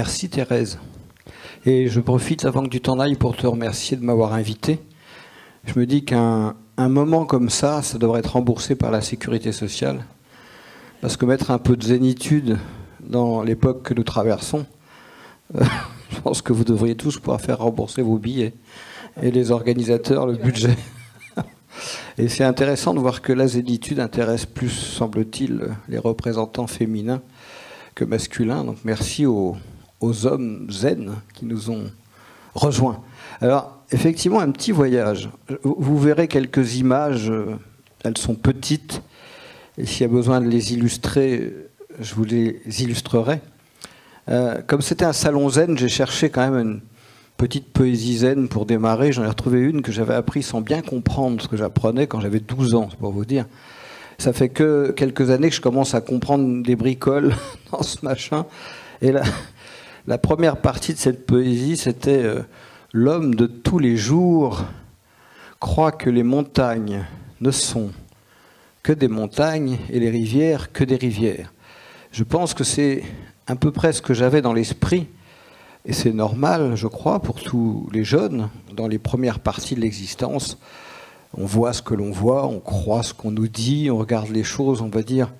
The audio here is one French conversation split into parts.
Merci Thérèse. Et je profite avant que tu t'en ailles pour te remercier de m'avoir invité. Je me dis qu'un moment comme ça devrait être remboursé par la sécurité sociale. Parce que mettre un peu de zénitude dans l'époque que nous traversons, je pense que vous devriez tous pouvoir faire rembourser vos billets. Et les organisateurs, le budget. Et c'est intéressant de voir que la zénitude intéresse plus, semble-t-il, les représentants féminins que masculins. Donc merci aux hommes zen qui nous ont rejoints. Alors, effectivement, un petit voyage. Vous verrez quelques images, elles sont petites, et s'il y a besoin de les illustrer, je vous les illustrerai. Comme c'était un salon zen, j'ai cherché quand même une petite poésie zen pour démarrer. J'en ai retrouvé une que j'avais appris sans bien comprendre ce que j'apprenais quand j'avais 12 ans, c'est pour vous dire. Ça fait que quelques années que je commence à comprendre des bricoles dans ce machin. Et la première partie de cette poésie, c'était l'homme de tous les jours croit que les montagnes ne sont que des montagnes et les rivières que des rivières. Je pense que c'est à peu près ce que j'avais dans l'esprit, et c'est normal, je crois, pour tous les jeunes, dans les premières parties de l'existence. On voit ce que l'on voit, on croit ce qu'on nous dit, on regarde les choses, on va dire,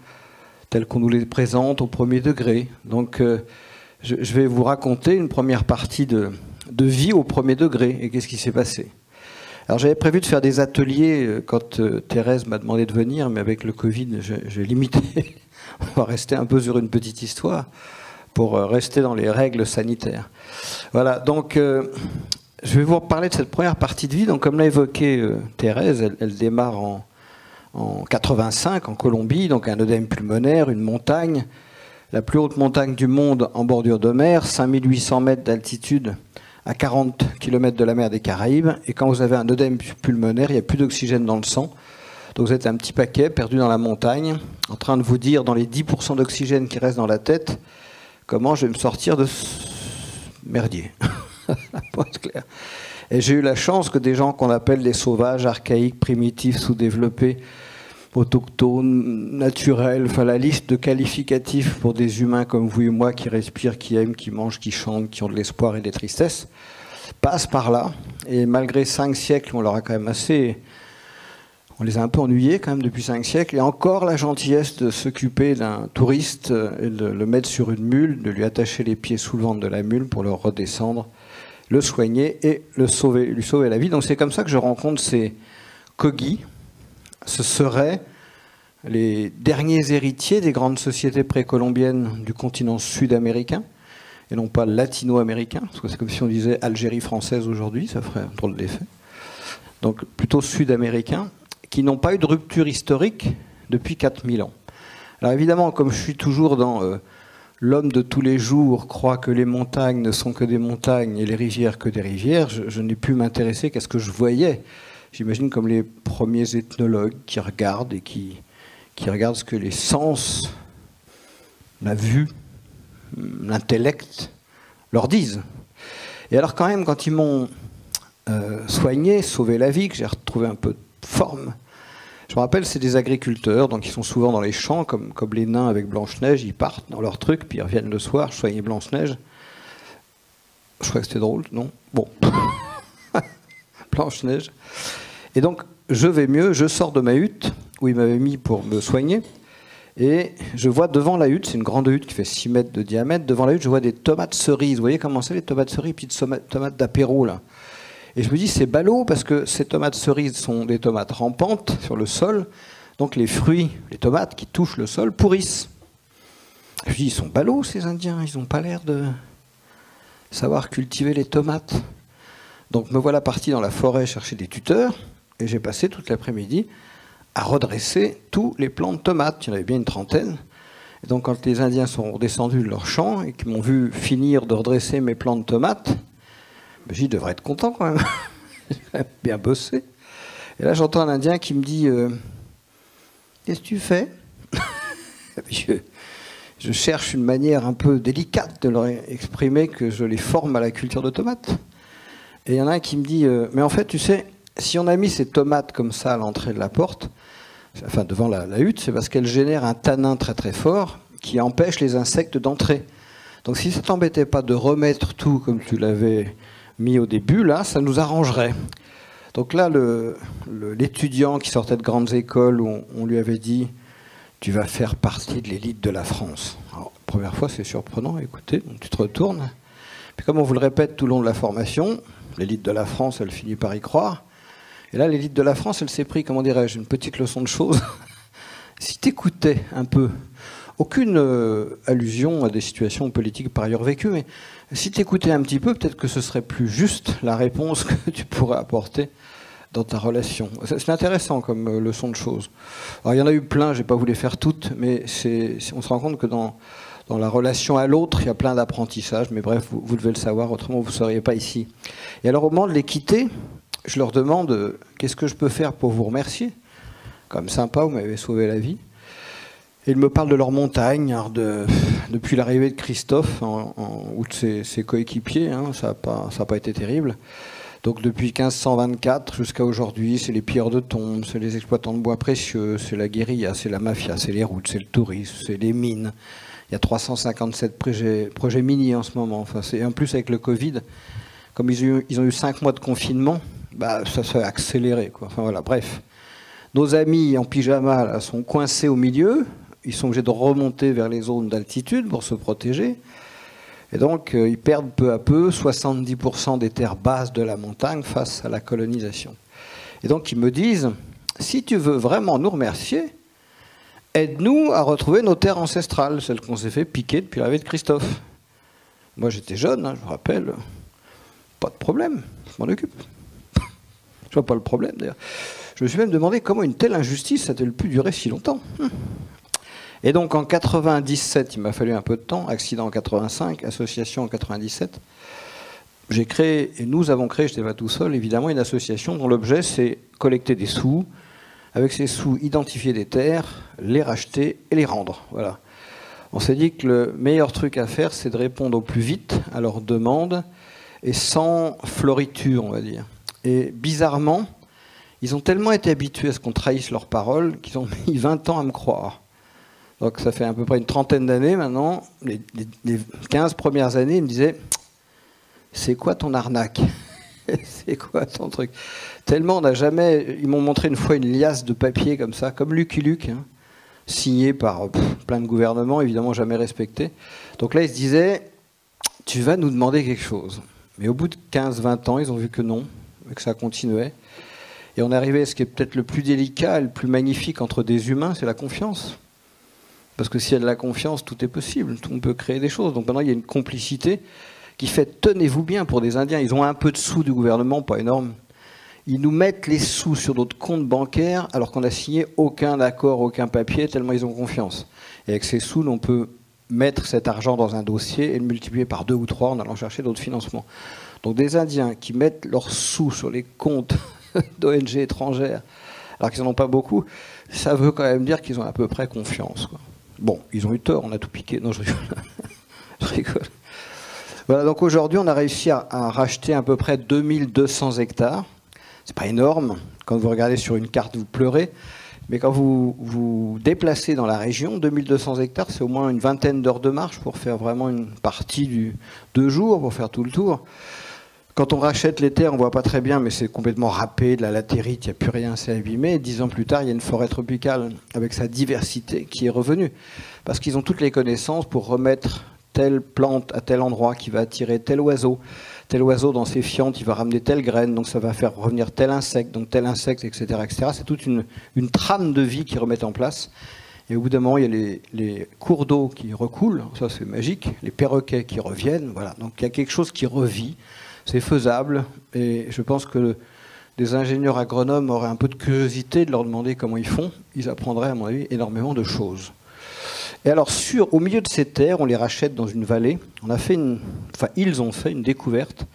telles qu'on nous les présente au premier degré. Donc, je vais vous raconter une première partie de vie au premier degré, et qu'est-ce qui s'est passé. Alors j'avais prévu de faire des ateliers quand Thérèse m'a demandé de venir, mais avec le Covid, j'ai limité. On va rester un peu sur une petite histoire pour rester dans les règles sanitaires. Voilà, donc je vais vous parler de cette première partie de vie. Donc comme l'a évoqué Thérèse, elle démarre en 85 en Colombie, donc un œdème pulmonaire, une montagne, la plus haute montagne du monde en bordure de mer, 5800 mètres d'altitude, à 40 km de la mer des Caraïbes. Et quand vous avez un œdème pulmonaire, il n'y a plus d'oxygène dans le sang. Donc vous êtes un petit paquet perdu dans la montagne, en train de vous dire, dans les 10% d'oxygène qui reste dans la tête, comment je vais me sortir de ce merdier. Pour être clair. Et j'ai eu la chance que des gens qu'on appelle les sauvages, archaïques, primitifs, sous-développés, autochtones, naturels, enfin la liste de qualificatifs pour des humains comme vous et moi qui respirent, qui aiment, qui mangent, qui chantent, qui ont de l'espoir et des tristesses, passe par là. Et malgré 5 siècles, on leur a quand même on les a un peu ennuyés quand même depuis 5 siècles, et encore la gentillesse de s'occuper d'un touriste et de le mettre sur une mule, de lui attacher les pieds sous le ventre de la mule pour le redescendre, le soigner et lui sauver la vie. Donc c'est comme ça que je rencontre ces Kogi. Ce seraient les derniers héritiers des grandes sociétés précolombiennes du continent sud-américain, et non pas latino-américain, parce que c'est comme si on disait Algérie française aujourd'hui, ça ferait un drôle d'effet. Donc plutôt sud-américains, qui n'ont pas eu de rupture historique depuis 4000 ans. Alors évidemment, comme je suis toujours dans l'homme de tous les jours croit que les montagnes ne sont que des montagnes et les rivières que des rivières, je n'ai pu m'intéresser qu'à ce que je voyais. J'imagine comme les premiers ethnologues qui regardent et qui regardent ce que les sens, la vue, l'intellect leur disent. Et alors quand même, quand ils m'ont soigné, sauvé la vie, que j'ai retrouvé un peu de forme, je me rappelle, c'est des agriculteurs, donc ils sont souvent dans les champs, comme les nains avec Blanche-Neige, ils partent dans leur truc, puis ils reviennent le soir, soigner Blanche-Neige. Je crois que c'était drôle, non? Bon. Blanche-Neige. Et donc, je vais mieux, je sors de ma hutte, où il m'avait mis pour me soigner, et je vois devant la hutte, c'est une grande hutte qui fait 6 mètres de diamètre, devant la hutte, je vois des tomates cerises. Vous voyez comment c'est, les tomates cerises, petites tomates d'apéro, là. Et je me dis, c'est ballot, parce que ces tomates cerises sont des tomates rampantes sur le sol, donc les fruits, les tomates qui touchent le sol, pourrissent. Je me dis, ils sont ballots, ces Indiens, ils n'ont pas l'air de savoir cultiver les tomates. Donc me voilà parti dans la forêt chercher des tuteurs, et j'ai passé toute l'après-midi à redresser tous les plants de tomates. Il y en avait bien une trentaine. Et donc quand les Indiens sont redescendus de leur champ et qu'ils m'ont vu finir de redresser mes plants de tomates, je devrais être content quand même. J'ai bien bossé. Et là j'entends un Indien qui me dit qu'est-ce que tu fais? Je cherche une manière un peu délicate de leur exprimer que je les forme à la culture de tomates. Et il y en a un qui me dit mais en fait, tu sais, si on a mis ces tomates comme ça à l'entrée de la porte, enfin devant la hutte, c'est parce qu'elles génèrent un tanin très très fort qui empêche les insectes d'entrer. Donc si ça t'embêtait pas de remettre tout comme tu l'avais mis au début, là, ça nous arrangerait. Donc là, l'étudiant qui sortait de grandes écoles, où on lui avait dit « tu vas faire partie de l'élite de la France ». Alors, première fois, c'est surprenant, écoutez, donc tu te retournes. Puis comme on vous le répète tout le long de la formation, l'élite de la France, elle finit par y croire. Et là, l'élite de la France, elle s'est pris, comment dirais-je, une petite leçon de choses. Si tu écoutais un peu, aucune allusion à des situations politiques par ailleurs vécues, mais si tu écoutais un petit peu, peut-être que ce serait plus juste la réponse que tu pourrais apporter dans ta relation. C'est intéressant comme leçon de choses. Alors, il y en a eu plein, je n'ai pas voulu les faire toutes, mais on se rend compte que dans la relation à l'autre, il y a plein d'apprentissages, mais bref, vous devez le savoir, autrement vous ne seriez pas ici. Et alors au moment de les quitter, je leur demande qu'est-ce que je peux faire pour vous remercier. Comme sympa, vous m'avez sauvé la vie. Et ils me parlent de leur montagne, depuis l'arrivée de Christophe ou de ses coéquipiers, hein, ça n'a pas été terrible. Donc depuis 1524 jusqu'à aujourd'hui, c'est les pilleurs de tombes, c'est les exploitants de bois précieux, c'est la guérilla, c'est la mafia, c'est les routes, c'est le tourisme, c'est les mines. Il y a 357 projets miniers en ce moment. Enfin, en plus, avec le Covid, comme ils ont eu 5 mois de confinement, bah, ça s'est accéléré, quoi. Enfin, voilà, bref. Nos amis en pyjama là, sont coincés au milieu. Ils sont obligés de remonter vers les zones d'altitude pour se protéger. Et donc, ils perdent peu à peu 70% des terres basses de la montagne face à la colonisation. Et donc, ils me disent, si tu veux vraiment nous remercier, aide-nous à retrouver nos terres ancestrales, celles qu'on s'est fait piquer depuis l'arrivée de Christophe. Moi, j'étais jeune, hein, je vous rappelle. Pas de problème, je m'en occupe. Je vois pas le problème, d'ailleurs. Je me suis même demandé comment une telle injustice a-t-elle pu durer si longtemps. Et donc, en 97, il m'a fallu un peu de temps, accident en 85, association en 97, j'ai créé, et nous avons créé, je n'étais pas tout seul, évidemment, une association dont l'objet, c'est collecter des sous, avec ces sous, identifier des terres, les racheter et les rendre. Voilà. On s'est dit que le meilleur truc à faire, c'est de répondre au plus vite à leurs demandes et sans floriture, on va dire. Et bizarrement, ils ont tellement été habitués à ce qu'on trahisse leurs paroles qu'ils ont mis 20 ans à me croire. Donc ça fait à peu près une trentaine d'années maintenant. Les 15 premières années, ils me disaient « c'est quoi ton arnaque ? C'est quoi ton truc ?» Tellement on n'a jamais... Ils m'ont montré une fois une liasse de papier comme ça, comme Lucky Luke, hein, signé par plein de gouvernements, évidemment jamais respectés. Donc là, ils se disaient « tu vas nous demander quelque chose ». Mais au bout de 15-20 ans, ils ont vu que non, que ça continuait. Et on est arrivé à ce qui est peut-être le plus délicat et le plus magnifique entre des humains, c'est la confiance. Parce que s'il y a de la confiance, tout est possible, on peut créer des choses. Donc maintenant, il y a une complicité qui fait, tenez-vous bien, pour des Indiens, ils ont un peu de sous du gouvernement, pas énorme. Ils nous mettent les sous sur notre compte bancaire alors qu'on n'a signé aucun accord, aucun papier, tellement ils ont confiance. Et avec ces sous, on peut mettre cet argent dans un dossier et le multiplier par 2 ou 3 en allant chercher d'autres financements. Donc des Indiens qui mettent leurs sous sur les comptes d'ONG étrangères, alors qu'ils n'en ont pas beaucoup, ça veut quand même dire qu'ils ont à peu près confiance, quoi. Bon, ils ont eu tort, on a tout piqué. Non, je rigole. Je rigole. Voilà, donc aujourd'hui, on a réussi à racheter à peu près 2200 hectares. C'est pas énorme. Quand vous regardez sur une carte, vous pleurez. Mais quand vous vous déplacez dans la région, 2200 hectares, c'est au moins une vingtaine d'heures de marche pour faire vraiment une partie 2 jours, pour faire tout le tour. Quand on rachète les terres, on ne voit pas très bien, mais c'est complètement râpé, de la latérite, il n'y a plus rien, c'est abîmé. Et 10 ans plus tard, il y a une forêt tropicale avec sa diversité qui est revenue. Parce qu'ils ont toutes les connaissances pour remettre telle plante à tel endroit qui va attirer tel oiseau. Tel oiseau, dans ses fientes, il va ramener telle graine, donc ça va faire revenir tel insecte, donc tel insecte, etc. etc. C'est toute une trame de vie qu'ils remettent en place. Et au bout d'un moment, il y a les cours d'eau qui recoulent, ça c'est magique, les perroquets qui reviennent, voilà. Donc il y a quelque chose qui revit. C'est faisable et je pense que des ingénieurs agronomes auraient un peu de curiosité de leur demander comment ils font. Ils apprendraient, à mon avis, énormément de choses. Et alors, au milieu de ces terres, on les rachète dans une vallée. Ils ont fait une découverte.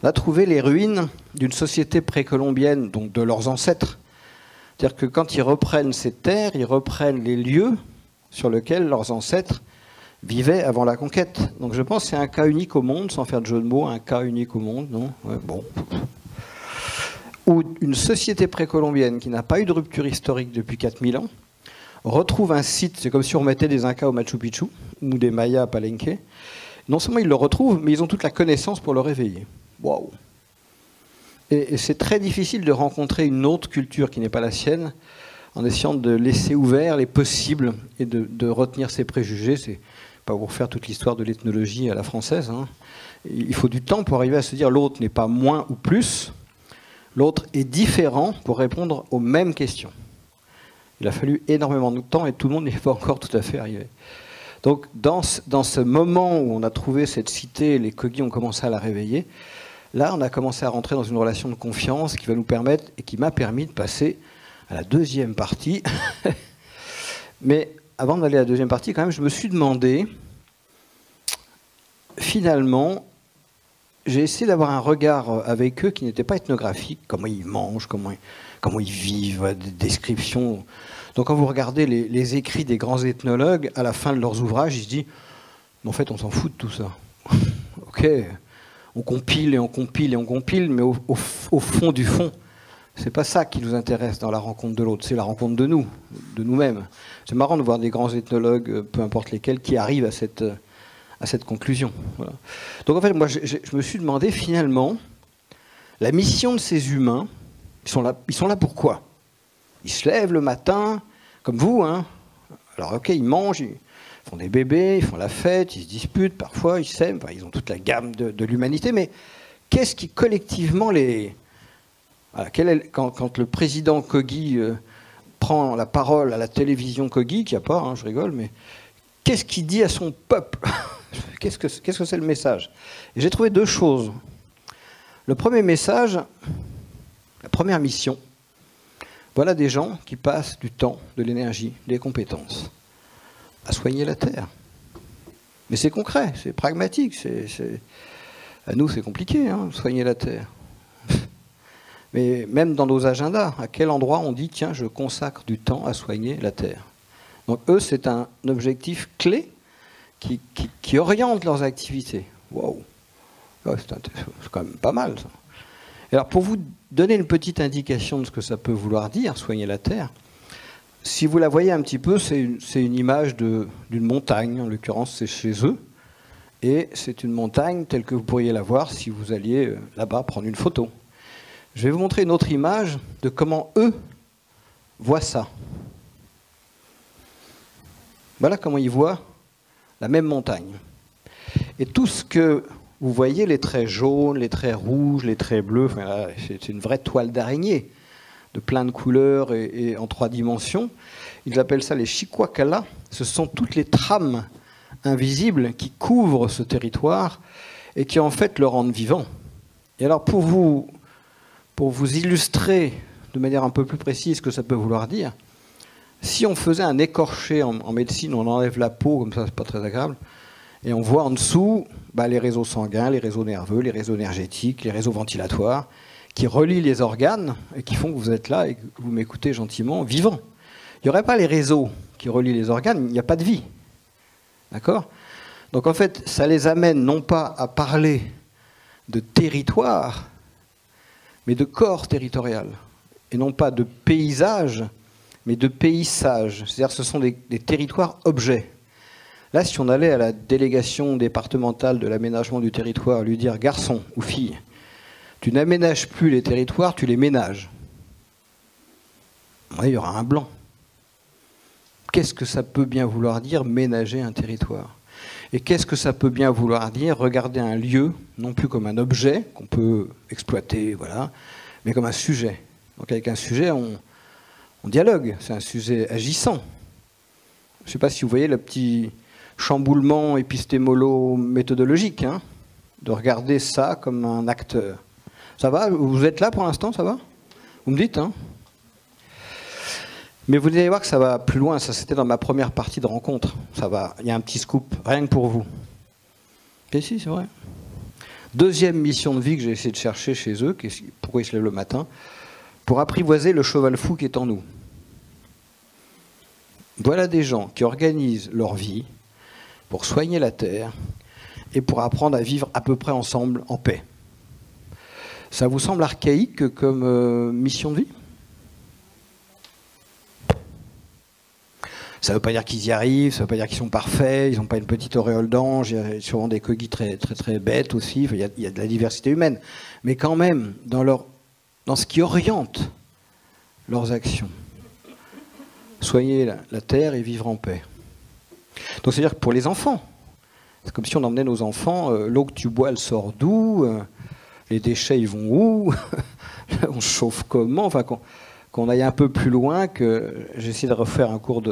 On a trouvé les ruines d'une société précolombienne, donc de leurs ancêtres. C'est-à-dire que quand ils reprennent ces terres, ils reprennent les lieux sur lesquels leurs ancêtres vivaient avant la conquête. Donc je pense que c'est un cas unique au monde, sans faire de jeu de mots, un cas unique au monde, non ? Ouais, bon. Où une société précolombienne qui n'a pas eu de rupture historique depuis 4000 ans retrouve un site, c'est comme si on mettait des Incas au Machu Picchu ou des Mayas à Palenque, non seulement ils le retrouvent, mais ils ont toute la connaissance pour le réveiller. Waouh! Et c'est très difficile de rencontrer une autre culture qui n'est pas la sienne en essayant de laisser ouverts les possibles et de retenir ses préjugés. C'est pas pour faire toute l'histoire de l'ethnologie à la française, hein. Il faut du temps pour arriver à se dire l'autre n'est pas moins ou plus, l'autre est différent pour répondre aux mêmes questions. Il a fallu énormément de temps et tout le monde n'y est pas encore tout à fait arrivé. Donc dans ce moment où on a trouvé cette cité, les Kogi ont commencé à la réveiller, là on a commencé à rentrer dans une relation de confiance qui va nous permettre et qui m'a permis de passer à la deuxième partie. Mais avant d'aller à la deuxième partie, quand même, je me suis demandé, finalement, j'ai essayé d'avoir un regard avec eux qui n'était pas ethnographique, comment ils mangent, comment ils vivent, des descriptions. Donc quand vous regardez les écrits des grands ethnologues, à la fin de leurs ouvrages, ils se disent, en fait, on s'en fout de tout ça. Ok, on compile et on compile et on compile, mais au fond du fond, c'est pas ça qui nous intéresse dans la rencontre de l'autre, c'est la rencontre de nous, de nous-mêmes. C'est marrant de voir des grands ethnologues, peu importe lesquels, qui arrivent à cette conclusion. Voilà. Donc en fait, moi, je me suis demandé finalement, la mission de ces humains, ils sont là pourquoi? Ils se lèvent le matin, comme vous, hein. Alors ok, ils mangent, ils font des bébés, ils font la fête, ils se disputent, parfois ils s'aiment, enfin, ils ont toute la gamme de l'humanité, mais qu'est-ce qui collectivement les... Voilà, quand le président Kogi prend la parole à la télévision Kogi, qu'il n'y a pas, hein, je rigole, mais qu'est-ce qu'il dit à son peuple? Qu'est-ce que c'est le message? Et j'ai trouvé deux choses. Le premier message, la première mission, voilà des gens qui passent du temps, de l'énergie, des compétences à soigner la Terre. Mais c'est concret, c'est pragmatique. À nous, c'est compliqué, hein, soigner la Terre. Mais même dans nos agendas, à quel endroit on dit, tiens, je consacre du temps à soigner la Terre? Donc eux, c'est un objectif clé qui oriente leurs activités. Waouh, c'est quand même pas mal, ça. Et alors, pour vous donner une petite indication de ce que ça peut vouloir dire, soigner la Terre, si vous la voyez un petit peu, c'est une image d'une montagne, en l'occurrence, c'est chez eux, et c'est une montagne telle que vous pourriez la voir si vous alliez là-bas prendre une photo. Je vais vous montrer une autre image de comment eux voient ça. Voilà comment ils voient la même montagne. Et tout ce que vous voyez, les traits jaunes, les traits rouges, les traits bleus, enfin, c'est une vraie toile d'araignée, de plein de couleurs et en 3 dimensions. Ils appellent ça les Chikwakala. Ce sont toutes les trames invisibles qui couvrent ce territoire et qui en fait le rendent vivant. Et alors pour vous illustrer de manière un peu plus précise ce que ça peut vouloir dire, si on faisait un écorché en médecine, on enlève la peau, comme ça c'est pas très agréable, et on voit en dessous les réseaux sanguins, les réseaux nerveux, les réseaux énergétiques, les réseaux ventilatoires, qui relient les organes et qui font que vous êtes là et que vous m'écoutez gentiment, vivant. Il n'y aurait pas les réseaux qui relient les organes, il n'y a pas de vie. D'accord? Donc en fait, ça les amène non pas à parler de territoire, mais de corps territorial. Et non pas de paysage, mais de paysage. C'est-à-dire que ce sont des territoires objets. Là, si on allait à la délégation départementale de l'aménagement du territoire, lui dire « garçon ou fille, tu n'aménages plus les territoires, tu les ménages », il y aura un blanc. Qu'est-ce que ça peut bien vouloir dire ménager un territoire? Et qu'est-ce que ça peut bien vouloir dire regarder un lieu, non plus comme un objet qu'on peut exploiter, voilà, mais comme un sujet? Donc avec un sujet, on dialogue, c'est un sujet agissant. Je ne sais pas si vous voyez le petit chamboulement épistémolo-méthodologique, hein, de regarder ça comme un acteur. Ça va? Vous êtes là pour l'instant, ça va? Vous me dites, hein? Mais vous allez voir que ça va plus loin. Ça, c'était dans ma première partie de rencontre. Ça va. Il y a un petit scoop, rien que pour vous. Et si, c'est vrai. Deuxième mission de vie que j'ai essayé de chercher chez eux, pourquoi ils se lèvent le matin, pour apprivoiser le cheval fou qui est en nous. Voilà des gens qui organisent leur vie pour soigner la Terre et pour apprendre à vivre à peu près ensemble en paix. Ça vous semble archaïque comme mission de vie? Ça ne veut pas dire qu'ils y arrivent, ça ne veut pas dire qu'ils sont parfaits, ils n'ont pas une petite auréole d'ange, il y a sûrement des coquilles très, très, très bêtes aussi, il y a de la diversité humaine. Mais quand même, dans ce qui oriente leurs actions, soigner la terre et vivre en paix. Donc c'est-à-dire que pour les enfants, c'est comme si on emmenait nos enfants, l'eau que tu bois, elle sort d'où, les déchets, ils vont où, on se chauffe comment, enfin qu'on aille un peu plus loin, que j'essaie de refaire un cours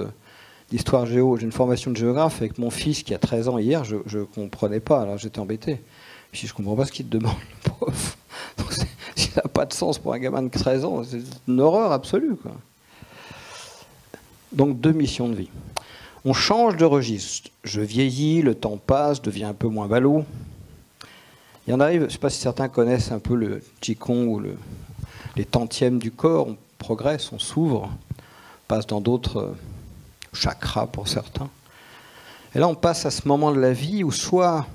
d'histoire géo, j'ai une formation de géographe avec mon fils qui a 13 ans hier, je ne comprenais pas, alors j'étais embêté. Je ne comprends pas ce qu'il te demande, le prof. Ça n'a pas de sens pour un gamin de 13 ans, c'est une horreur absolue, quoi. Donc 2 missions de vie. On change de registre. Je vieillis, le temps passe, devient un peu moins ballot. Il y en arrive, je ne sais pas si certains connaissent un peu le Qigong ou les tantièmes du corps, on progresse, on s'ouvre, passe dans d'autres chakras pour certains. Et là, on passe à ce moment de la vie où soit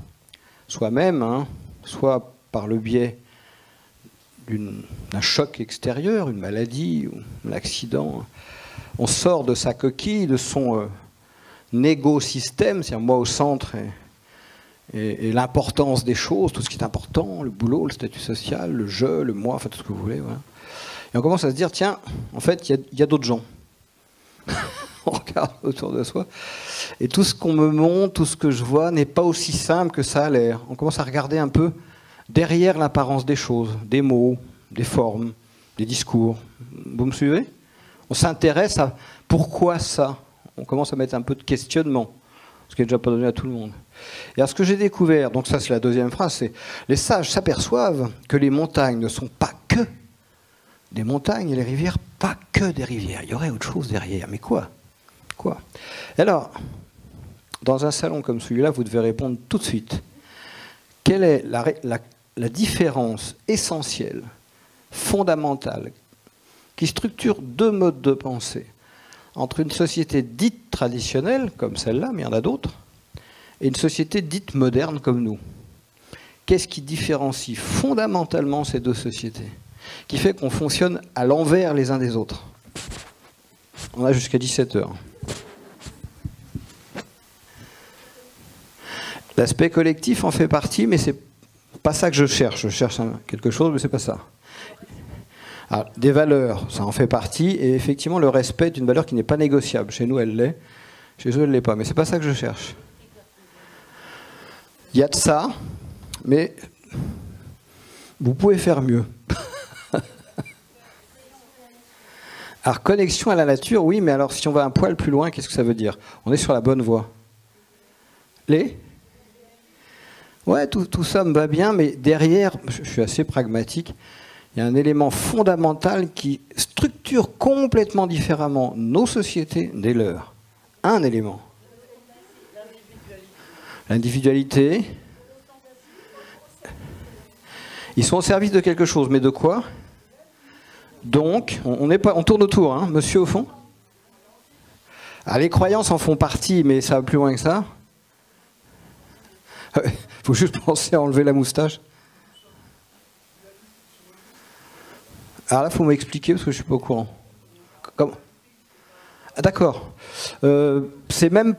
soi-même, soit par le biais d'un choc extérieur, une maladie ou un accident, on sort de sa coquille, de son négo-système, c'est-à-dire moi au centre et l'importance des choses, tout ce qui est important, le boulot, le statut social, le jeu, le moi, enfin tout ce que vous voulez. Voilà. Et on commence à se dire, tiens, en fait, il y a d'autres gens. On regarde autour de soi. Et tout ce qu'on me montre, tout ce que je vois, n'est pas aussi simple que ça a l'air. On commence à regarder un peu derrière l'apparence des choses, des mots, des formes, des discours. Vous me suivez? On s'intéresse à pourquoi ça. On commence à mettre un peu de questionnement, ce qui n'est déjà pas donné à tout le monde. Et alors ce que j'ai découvert, donc ça c'est la deuxième phrase, c'est les sages s'aperçoivent que les montagnes ne sont pas que des montagnes et les rivières pas que des rivières. Il y aurait autre chose derrière. Mais quoi? Alors, dans un salon comme celui-là, vous devez répondre tout de suite. Quelle est la différence essentielle, fondamentale, qui structure 2 modes de pensée entre une société dite traditionnelle, comme celle-là, mais il y en a d'autres, et une société dite moderne comme nous? Qu'est-ce qui différencie fondamentalement ces 2 sociétés, qui fait qu'on fonctionne à l'envers les uns des autres? On a jusqu'à 17h. L'aspect collectif en fait partie, mais c'est pas ça que je cherche. Je cherche quelque chose, mais c'est pas ça. Alors, des valeurs, ça en fait partie, et effectivement, le respect est une valeur qui n'est pas négociable. Chez nous, elle l'est. Chez eux, elle ne l'est pas. Mais c'est pas ça que je cherche. Il y a de ça, mais vous pouvez faire mieux. Alors, connexion à la nature, oui, mais alors si on va un poil plus loin, qu'est-ce que ça veut dire? On est sur la bonne voie. Ouais, tout ça me va bien, mais derrière, je suis assez pragmatique, il y a un élément fondamental qui structure complètement différemment nos sociétés des leurs. Un élément. L'individualité. Ils sont au service de quelque chose, mais de quoi? Donc, on tourne autour, hein, monsieur au fond. Ah, les croyances en font partie, mais ça va plus loin que ça. Il faut juste penser à enlever la moustache. Alors là, il faut m'expliquer parce que je ne suis pas au courant. Comment? Ah, d'accord. C'est même...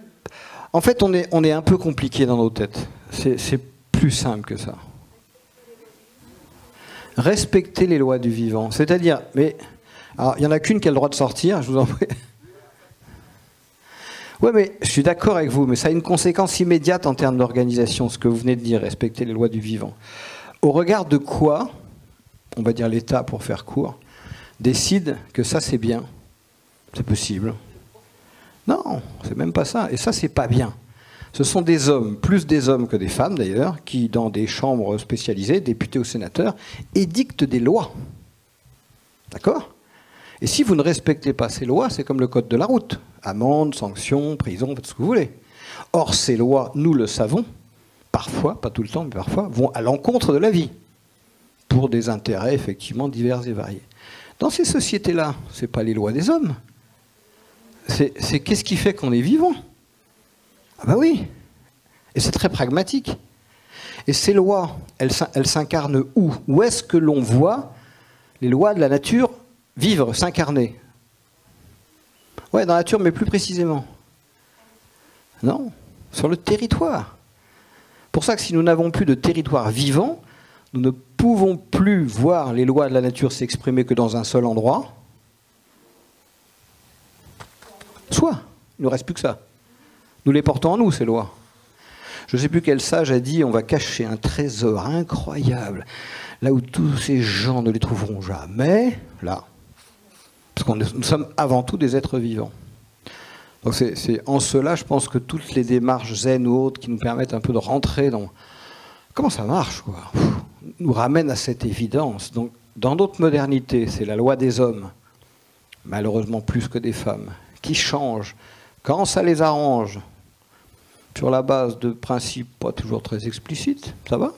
En fait, on est un peu compliqué dans nos têtes. C'est plus simple que ça. Respecter les lois du vivant. C'est-à-dire... Alors, il n'y en a qu'une qui a le droit de sortir, je vous en prie. Oui, mais je suis d'accord avec vous, mais ça a une conséquence immédiate en termes d'organisation, ce que vous venez de dire, respecter les lois du vivant. Au regard de quoi, on va dire l'État pour faire court, décide que ça c'est bien, c'est possible. Non, c'est même pas ça, et ça c'est pas bien. Ce sont des hommes, plus des hommes que des femmes d'ailleurs, qui dans des chambres spécialisées, députés ou sénateurs, édictent des lois. D'accord ? Et si vous ne respectez pas ces lois, c'est comme le code de la route. Amende, sanction, prison, faites ce que vous voulez. Or, ces lois, nous le savons, parfois, pas tout le temps, mais parfois, vont à l'encontre de la vie, pour des intérêts effectivement divers et variés. Dans ces sociétés-là, ce n'est pas les lois des hommes. C'est qu'est-ce qui fait qu'on est vivant? Ah ben oui. Et c'est très pragmatique. Et ces lois, elles s'incarnent où? Où est-ce que l'on voit les lois de la nature vivre, s'incarner? Ouais, dans la nature, mais plus précisément. Non, sur le territoire. Pour ça que si nous n'avons plus de territoire vivant, nous ne pouvons plus voir les lois de la nature s'exprimer que dans un seul endroit. Soit, il ne nous reste plus que ça. Nous les portons en nous, ces lois. Je ne sais plus quel sage a dit, on va cacher un trésor incroyable, là où tous ces gens ne les trouveront jamais, là. Parce que nous sommes avant tout des êtres vivants. Donc c'est en cela, je pense que toutes les démarches zen ou autres qui nous permettent un peu de rentrer dans comment ça marche, quoi, nous ramènent à cette évidence. Donc dans d'autres modernités, c'est la loi des hommes, malheureusement plus que des femmes, qui change quand ça les arrange, sur la base de principes pas toujours très explicites, ça va?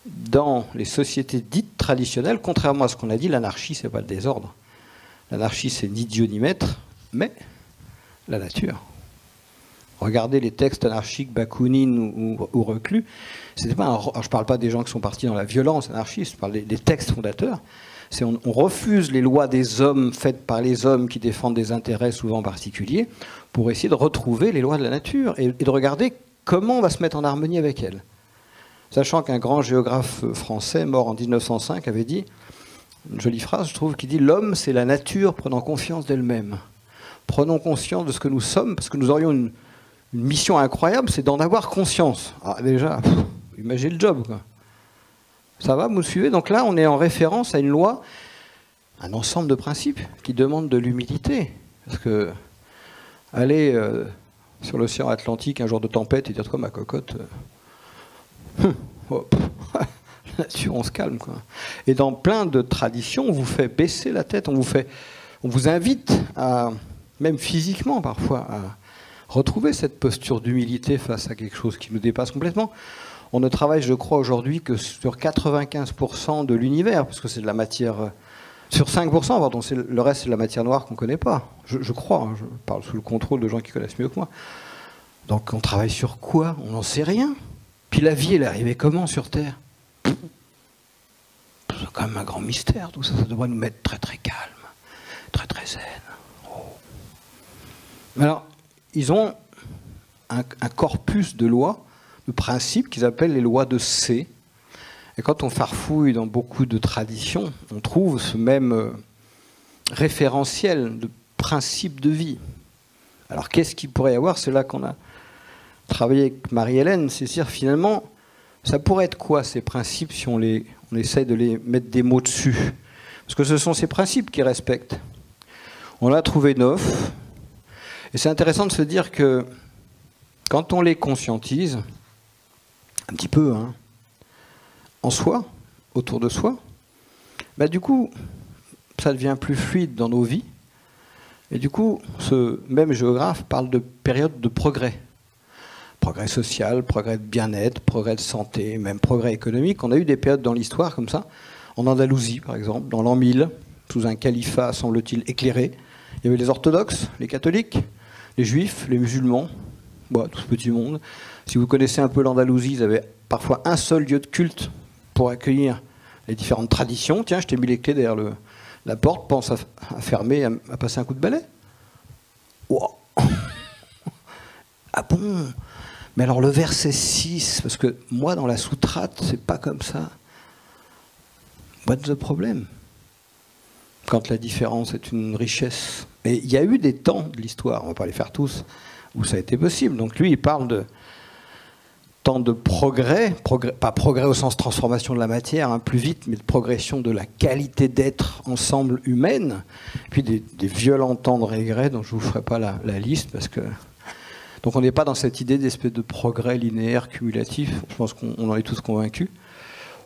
Dans les sociétés dites traditionnelles, contrairement à ce qu'on a dit, l'anarchie, c'est pas le désordre. L'anarchie, c'est ni Dieu ni maître, mais la nature. Regardez les textes anarchiques, Bakounine ou Reclus. C'était pas alors je ne parle pas des gens qui sont partis dans la violence anarchiste, je parle des textes fondateurs. On refuse les lois des hommes faites par les hommes qui défendent des intérêts souvent particuliers pour essayer de retrouver les lois de la nature et de regarder comment on va se mettre en harmonie avec elles. Sachant qu'un grand géographe français mort en 1905 avait dit, une jolie phrase je trouve, qui dit « L'homme c'est la nature prenant confiance d'elle-même ». Prenons conscience de ce que nous sommes, parce que nous aurions une mission incroyable, c'est d'en avoir conscience. Ah, déjà, imaginez le job, quoi. Ça va, vous me suivez? Donc là, on est en référence à une loi, un ensemble de principes qui demandent de l'humilité. Parce que aller sur l'océan Atlantique un jour de tempête et dire toi ma cocotte, la nature, on se calme, quoi. Et dans plein de traditions, on vous fait baisser la tête, on vous invite à, même physiquement parfois, à retrouver cette posture d'humilité face à quelque chose qui nous dépasse complètement. On ne travaille, je crois, aujourd'hui que sur 95% de l'univers, parce que c'est de la matière... Sur 5%, pardon, le reste, c'est de la matière noire qu'on ne connaît pas. Je crois, hein, je parle sous le contrôle de gens qui connaissent mieux que moi. Donc on travaille sur quoi? On n'en sait rien. Puis la vie, elle est arrivée comment sur Terre? C'est quand même un grand mystère, tout ça. Ça devrait nous mettre très très calme, très très zen. Oh. Alors, ils ont un corpus de lois, de principes qu'ils appellent les lois de C. Et quand on farfouille dans beaucoup de traditions, on trouve ce même référentiel de principes de vie. Alors qu'est-ce qu'il pourrait y avoir? C'est là qu'on a travaillé avec Marie-Hélène, c'est dire finalement, ça pourrait être quoi ces principes si on essaie de les mettre des mots dessus? Parce que ce sont ces principes qu'ils respectent. On l'a trouvé 9. Et c'est intéressant de se dire que quand on les conscientise, un petit peu, hein, en soi, autour de soi, bah du coup, ça devient plus fluide dans nos vies. Et du coup, ce même géographe parle de période de progrès. Progrès social, progrès de bien-être, progrès de santé, même progrès économique. On a eu des périodes dans l'histoire comme ça. En Andalousie, par exemple, dans l'an 1000, sous un califat, semble-t-il, éclairé. Il y avait les orthodoxes, les catholiques, les juifs, les musulmans, bon, tout ce petit monde. Si vous connaissez un peu l'Andalousie, ils avaient parfois un seul lieu de culte pour accueillir les différentes traditions. Tiens, je t'ai mis les clés derrière la porte, pense à fermer, à passer un coup de balai. Wow. Ah bon? Mais alors le verset 6, parce que moi dans la soutrate, c'est pas comme ça. What's the problem? Quand la différence est une richesse. Et il y a eu des temps de l'histoire, on ne va pas les faire tous, où ça a été possible. Donc lui, il parle de temps de progrès, pas progrès au sens transformation de la matière, hein, plus vite, mais de progression de la qualité d'être ensemble humaine, puis des violents temps de regret dont je ne vous ferai pas la liste, parce que... Donc on n'est pas dans cette idée d'espèce de progrès linéaire, cumulatif, je pense qu'on en est tous convaincus.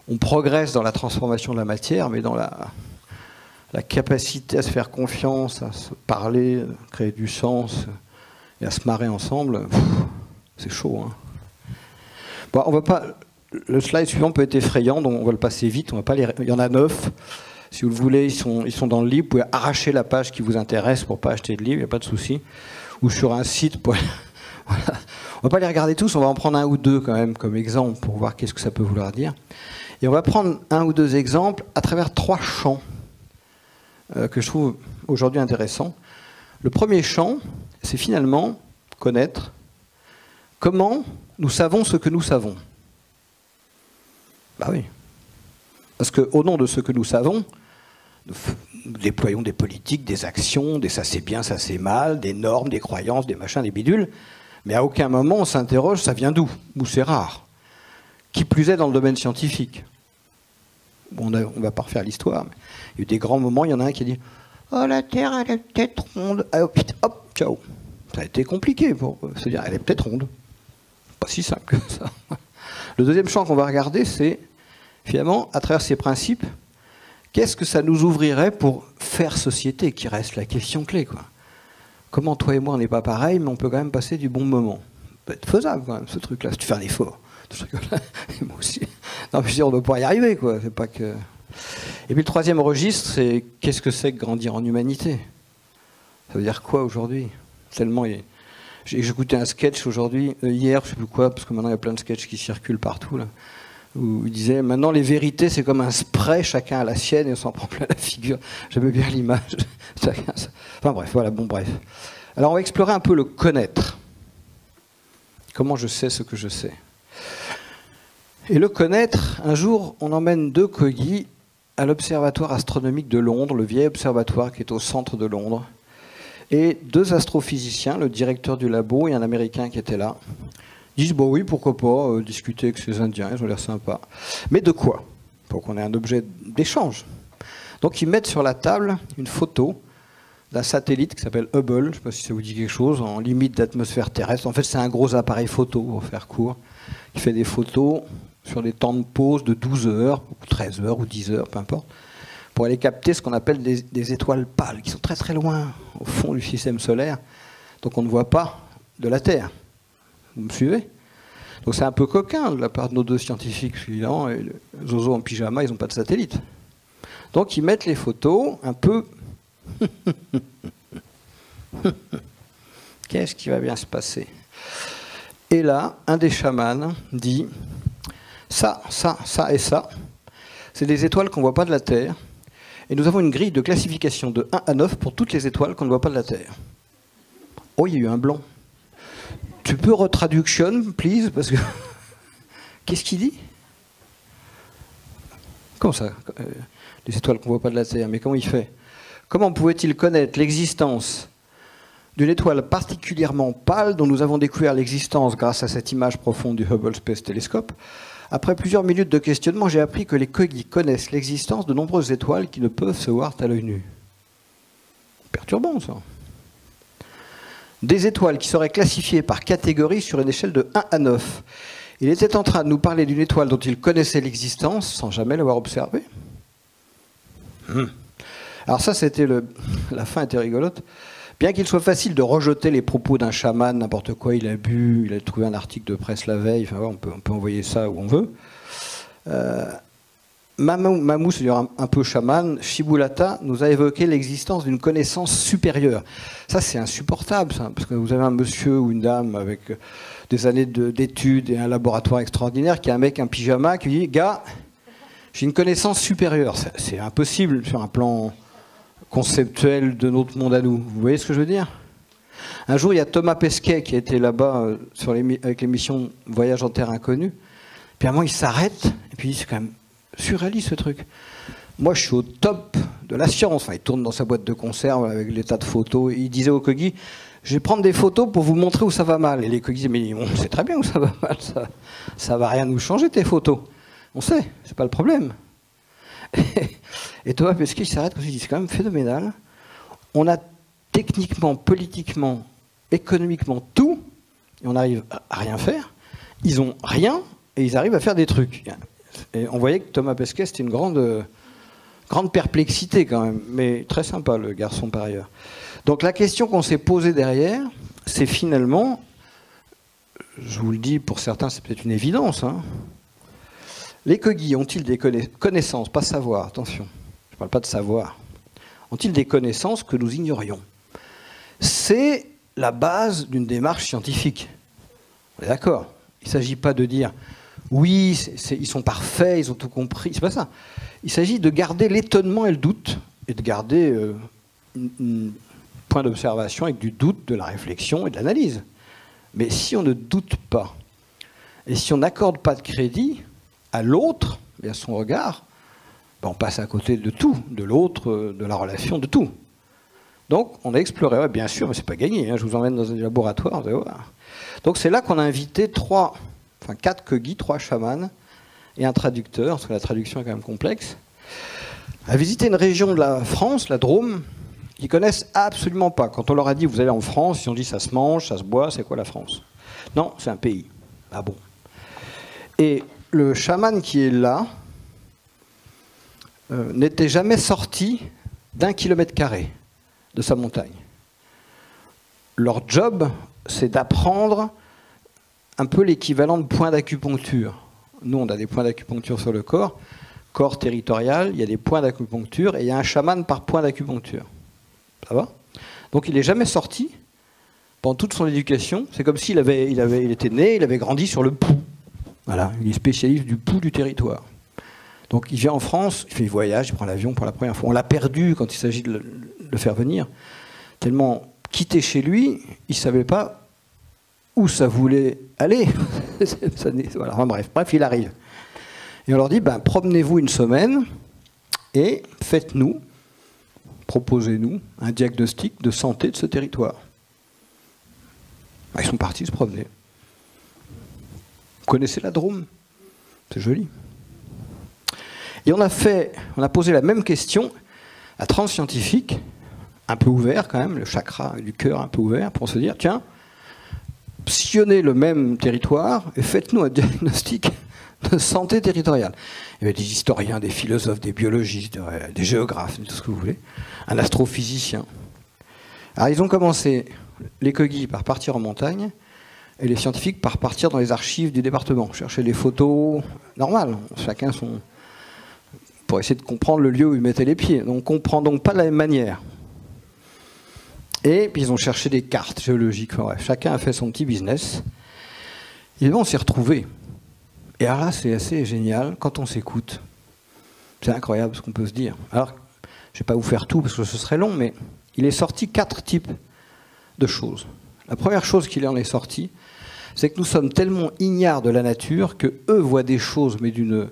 On progresse dans la transformation de la matière, mais dans la capacité à se faire confiance, à se parler, à créer du sens et à se marrer ensemble, c'est chaud. Hein. Bon, on va pas, le slide suivant peut être effrayant, donc on va le passer vite. On va pas il y en a 9. Si vous le voulez, ils sont dans le livre. Vous pouvez arracher la page qui vous intéresse pour pas acheter de livre, il n'y a pas de souci. Ou sur un site. Voilà. On va pas les regarder tous, on va en prendre un ou deux quand même comme exemple pour voir qu'est-ce que ça peut vouloir dire. Et on va prendre un ou deux exemples à travers 3 champs que je trouve aujourd'hui intéressants. Le premier champ, c'est finalement connaître Comment nous savons ce que nous savons? Bah oui. Parce qu'au nom de ce que nous savons, nous déployons des politiques, des actions, des ça c'est bien, ça c'est mal, des normes, des croyances, des machins, des bidules, mais à aucun moment on s'interroge, ça vient d'où? Ou c'est rare. Qui plus est dans le domaine scientifique. On ne va pas refaire l'histoire, mais il y a eu des grands moments, il y en a un qui a dit « Oh, la Terre, elle est peut-être ronde. » Ah, hop, ciao. Ça a été compliqué pour se dire « Elle est peut-être ronde. » Pas si simple que ça. Le deuxième champ qu'on va regarder, c'est finalement, à travers ces principes, qu'est-ce que ça nous ouvrirait pour faire société, qui reste la question clé, quoi. Comment toi et moi, on n'est pas pareil, mais on peut quand même passer du bon moment. Ça peut être faisable, quand même, ce truc-là, si tu fais un effort. Moi aussi. Non, mais je veux dire, on doit pouvoir y arriver, quoi. C'est pas que... Et puis le troisième registre, c'est qu'est-ce que c'est que grandir en humanité? Ça veut dire quoi aujourd'hui? Tellement... J'ai écouté un sketch aujourd'hui, hier, je sais plus quoi, parce que maintenant il y a plein de sketchs qui circulent partout, là, où il disait, maintenant les vérités, c'est comme un spray, chacun a la sienne et on s'en prend plein la figure. J'aimais bien l'image. Enfin bref, voilà, bon bref. Alors on va explorer un peu le connaître. Comment je sais ce que je sais. Et le connaître, un jour, on emmène deux Kogi à l'Observatoire astronomique de Londres, le vieil observatoire qui est au centre de Londres. Et deux astrophysiciens, le directeur du labo et un Américain qui était là, disent bon oui, pourquoi pas discuter avec ces Indiens, ils ont l'air sympas. Mais de quoi? Pour qu'on ait un objet d'échange. Donc ils mettent sur la table une photo d'un satellite qui s'appelle Hubble, je ne sais pas si ça vous dit quelque chose, en limite d'atmosphère terrestre. En fait, c'est un gros appareil photo, pour faire court, qui fait des photos sur des temps de pause de 12 heures, ou 13 heures, ou 10 heures, peu importe, pour aller capter ce qu'on appelle des étoiles pâles, qui sont très très loin, au fond du système solaire, donc on ne voit pas de la Terre. Vous me suivez? Donc c'est un peu coquin de la part de nos deux scientifiques suivants, et Zozo en pyjama, ils n'ont pas de satellite. Donc ils mettent les photos un peu... Qu'est-ce qui va bien se passer? Et là, un des chamans dit, ça et ça, c'est des étoiles qu'on ne voit pas de la Terre, et nous avons une grille de classification de 1 à 9 pour toutes les étoiles qu'on ne voit pas de la Terre. Oh, il y a eu un blanc. Tu peux retraduction, please, parce que... Qu'est-ce qu'il dit? Comment ça? Les étoiles qu'on ne voit pas de la Terre, mais comment il fait? Comment pouvait-il connaître l'existence d'une étoile particulièrement pâle dont nous avons découvert l'existence grâce à cette image profonde du Hubble Space Telescope? Après plusieurs minutes de questionnement, j'ai appris que les Kogi connaissent l'existence de nombreuses étoiles qui ne peuvent se voir à l'œil nu. Perturbant, ça. Des étoiles qui seraient classifiées par catégorie sur une échelle de 1 à 9. Il était en train de nous parler d'une étoile dont il connaissait l'existence sans jamais l'avoir observée. Alors ça, c'était la fin était rigolote. Bien qu'il soit facile de rejeter les propos d'un chaman, n'importe quoi, il a bu, il a trouvé un article de presse la veille, enfin, on peut envoyer ça où on veut. Mamou, c'est un peu chaman, Shibulata nous a évoqué l'existence d'une connaissance supérieure. Ça, c'est insupportable, ça, parce que vous avez un monsieur ou une dame avec des années d'études et un laboratoire extraordinaire qui a un mec, un pyjama, qui dit « Gars, j'ai une connaissance supérieure. » C'est impossible sur un plan conceptuel de notre monde à nous. Vous voyez ce que je veux dire? Un jour, il y a Thomas Pesquet qui était là-bas avec l'émission Voyage en Terre Inconnue. Puis à un moment, il s'arrête, et puis il dit, c'est quand même surréaliste ce truc. Moi, je suis au top de la science. Enfin, il tourne dans sa boîte de conserve avec les tas de photos. Il disait aux Kogi, je vais prendre des photos pour vous montrer où ça va mal. Et les Kogi disaient, mais on sait très bien où ça va mal. Ça va rien nous changer, tes photos. On sait, c'est pas le problème. Et Thomas Pesquet s'arrête quand il dit c'est quand même phénoménal. On a techniquement, politiquement, économiquement tout, et on arrive à rien faire. Ils ont rien et ils arrivent à faire des trucs. Et on voyait que Thomas Pesquet, c'était une grande perplexité quand même, mais très sympa le garçon par ailleurs. Donc la question qu'on s'est posée derrière, c'est finalement, je vous le dis, pour certains c'est peut-être une évidence, hein. Les Kogi ont-ils des connaissances, pas savoir, attention, je ne parle pas de savoir, ont-ils des connaissances que nous ignorions? C'est la base d'une démarche scientifique. On est d'accord? Il ne s'agit pas de dire oui, ils sont parfaits, ils ont tout compris, c'est pas ça. Il s'agit de garder l'étonnement et le doute, et de garder un point d'observation avec du doute, de la réflexion et de l'analyse. Mais si on ne doute pas, et si on n'accorde pas de crédit à l'autre et à son regard, ben on passe à côté de tout, de l'autre, de la relation, de tout. Donc on a exploré, ouais, bien sûr, mais c'est pas gagné, hein, je vous emmène dans un laboratoire, vous allez voir. Donc c'est là qu'on a invité 4 Kogi, 3 chamans et un traducteur, parce que la traduction est quand même complexe, à visiter une région de la France, la Drôme, qu'ils connaissent absolument pas. Quand on leur a dit, vous allez en France, ils ont dit, ça se mange, ça se boit, c'est quoi la France? Non, c'est un pays. Ah bon? Et le chaman qui est là n'était jamais sorti d'1 kilomètre carré de sa montagne. Leur job, c'est d'apprendre un peu l'équivalent de points d'acupuncture. Nous, on a des points d'acupuncture sur le corps territorial, il y a des points d'acupuncture, et il y a un chaman par point d'acupuncture. Ça va? Donc il n'est jamais sorti pendant toute son éducation. C'est comme s'il il était né, il avait grandi sur le pouls. Voilà, il est spécialiste du pouls du territoire. Donc il vient en France, il voyage, il prend l'avion pour la première fois. On l'a perdu quand il s'agit de le faire venir. Tellement quitté chez lui, il ne savait pas où ça voulait aller. Voilà, enfin, bref, il arrive. Et on leur dit, promenez-vous une semaine et faites-nous, proposez-nous un diagnostic de santé de ce territoire. Ils sont partis se promener. Vous connaissez la Drôme? C'est joli. Et on a posé la même question à 30 scientifiques, un peu ouverts quand même, le chakra du cœur un peu ouvert, pour se dire, tiens, sillonnez le même territoire et faites-nous un diagnostic de santé territoriale. Il y avait des historiens, des philosophes, des biologistes, des géographes, tout ce que vous voulez, un astrophysicien. Alors ils ont commencé, les Kogi, par partir en montagne, et les scientifiques par partir dans les archives du département, chercher les photos, normal, chacun son... pour essayer de comprendre le lieu où ils mettaient les pieds. Donc on ne comprend donc pas de la même manière. Et puis ils ont cherché des cartes géologiques, enfin, bref, chacun a fait son petit business. Et bien on s'est retrouvés. Et alors là, c'est assez génial quand on s'écoute. C'est incroyable ce qu'on peut se dire. Alors, je ne vais pas vous faire tout parce que ce serait long, mais il est sorti 4 types de choses. La première chose qu'il en est sorti, c'est que nous sommes tellement ignares de la nature que eux voient des choses, mais d'une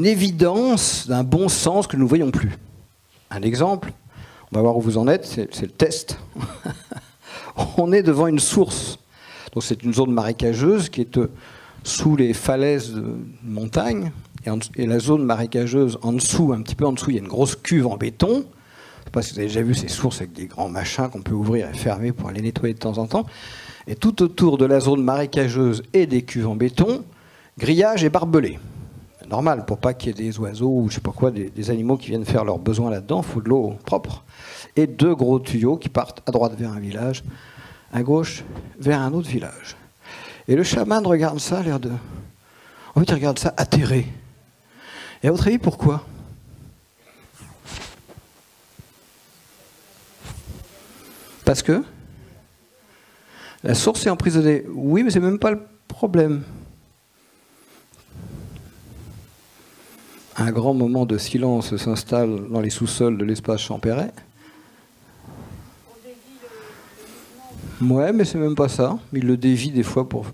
évidence, d'un bon sens que nous ne voyons plus. Un exemple, on va voir où vous en êtes, c'est le test. On est devant une source. Donc c'est une zone marécageuse qui est sous les falaises de montagne, et la zone marécageuse en dessous, un petit peu en dessous, il y a une grosse cuve en béton. Je ne sais pas si vous avez déjà vu ces sources avec des grands machins qu'on peut ouvrir et fermer pour aller nettoyer de temps en temps. Et tout autour de la zone marécageuse et des cuves en béton, grillage et barbelés. Normal, pour pas qu'il y ait des oiseaux ou je sais pas quoi, des animaux qui viennent faire leurs besoins là-dedans, il faut de l'eau propre. Et 2 gros tuyaux qui partent à droite vers un village, à gauche vers un autre village. Et le chaman regarde ça, l'air de... En fait, il regarde ça atterré. Et à votre avis, pourquoi? Parce que la source est emprisonnée. Oui, mais c'est même pas le problème. Un grand moment de silence s'installe dans les sous-sols de l'espace Champéret. Ouais, mais c'est même pas ça. Ils le dévient des fois pour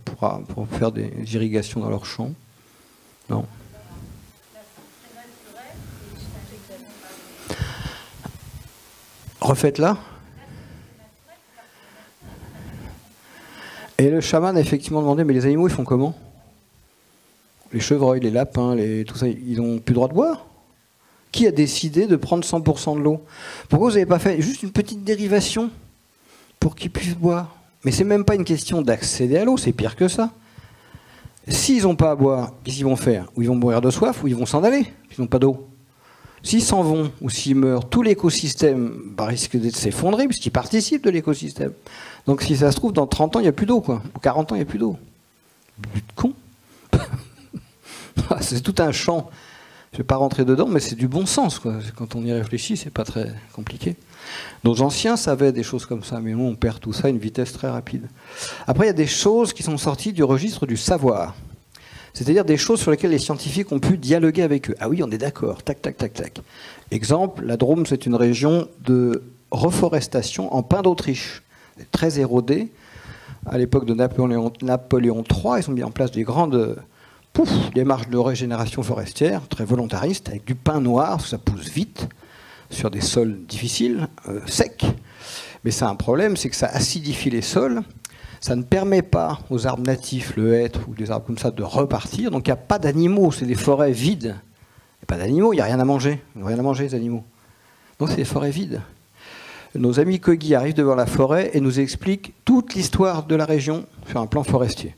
faire des irrigations dans leurs champs. Non. Refaites-la. Et le chaman a effectivement demandé, mais les animaux, ils font comment? Les chevreuils, les lapins, tout ça, ils n'ont plus le droit de boire? Qui a décidé de prendre 100% de l'eau? Pourquoi vous n'avez pas fait juste une petite dérivation pour qu'ils puissent boire? Mais c'est même pas une question d'accéder à l'eau, c'est pire que ça. S'ils n'ont pas à boire, qu'est-ce qu'ils vont faire? Ou ils vont mourir de soif, ou ils vont s'en aller, ils n'ont pas d'eau. S'ils s'en vont, ou s'ils meurent, tout l'écosystème risque de s'effondrer, puisqu'ils participent de l'écosystème. Donc si ça se trouve, dans 30 ans, il n'y a plus d'eau, quoi. Ou 40 ans, il n'y a plus d'eau. But de con. C'est tout un champ. Je ne vais pas rentrer dedans, mais c'est du bon sens, quoi. Quand on y réfléchit, c'est pas très compliqué. Nos anciens savaient des choses comme ça, mais nous, on perd tout ça à une vitesse très rapide. Après, il y a des choses qui sont sorties du registre du savoir. C'est-à-dire des choses sur lesquelles les scientifiques ont pu dialoguer avec eux. Ah oui, on est d'accord, tac, tac, tac, tac. Exemple, la Drôme, c'est une région de reforestation en pin d'Autriche. C'est très érodé. à l'époque de Napoléon III, ils ont mis en place des grandes démarches de régénération forestière, très volontaristes, avec du pin noir, parce que ça pousse vite, sur des sols difficiles, secs. Mais ça a un problème, c'est que ça acidifie les sols. Ça ne permet pas aux arbres natifs, le hêtre ou des arbres comme ça, de repartir. Donc il n'y a pas d'animaux, c'est des forêts vides. Il n'y a pas d'animaux, il n'y a rien à manger. Ils n'ont rien à manger, les animaux. Donc c'est des forêts vides. Nos amis Kogi arrivent devant la forêt et nous expliquent toute l'histoire de la région sur un plan forestier.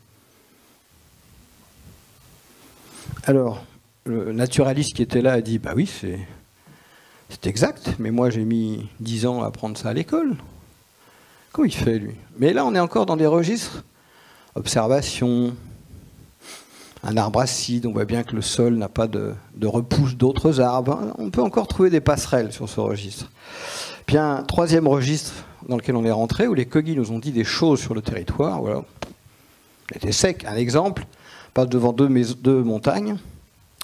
Alors, le naturaliste qui était là a dit, bah oui, c'est exact, mais moi j'ai mis 10 ans à apprendre ça à l'école. Comment il fait, lui? Mais là, on est encore dans des registres. Observation, un arbre acide, on voit bien que le sol n'a pas de repousse d'autres arbres. On peut encore trouver des passerelles sur ce registre. Puis un troisième registre dans lequel on est rentré, où les Kogi nous ont dit des choses sur le territoire. Voilà. Il était sec. Un exemple, on passe devant deux montagnes,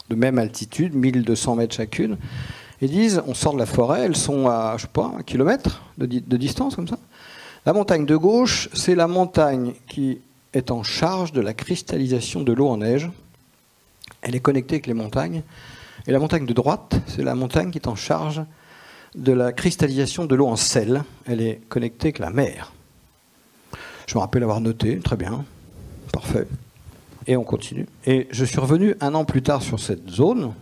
de même altitude, 1200 mètres chacune. Ils disent, on sort de la forêt, elles sont à, je sais pas, 1 kilomètre de distance, comme ça. La montagne de gauche, c'est la montagne qui est en charge de la cristallisation de l'eau en neige. Elle est connectée avec les montagnes. Et la montagne de droite, c'est la montagne qui est en charge de la cristallisation de l'eau en sel. Elle est connectée avec la mer. Je me rappelle avoir noté, très bien, parfait. Et on continue. Et je suis revenu 1 an plus tard sur cette zone,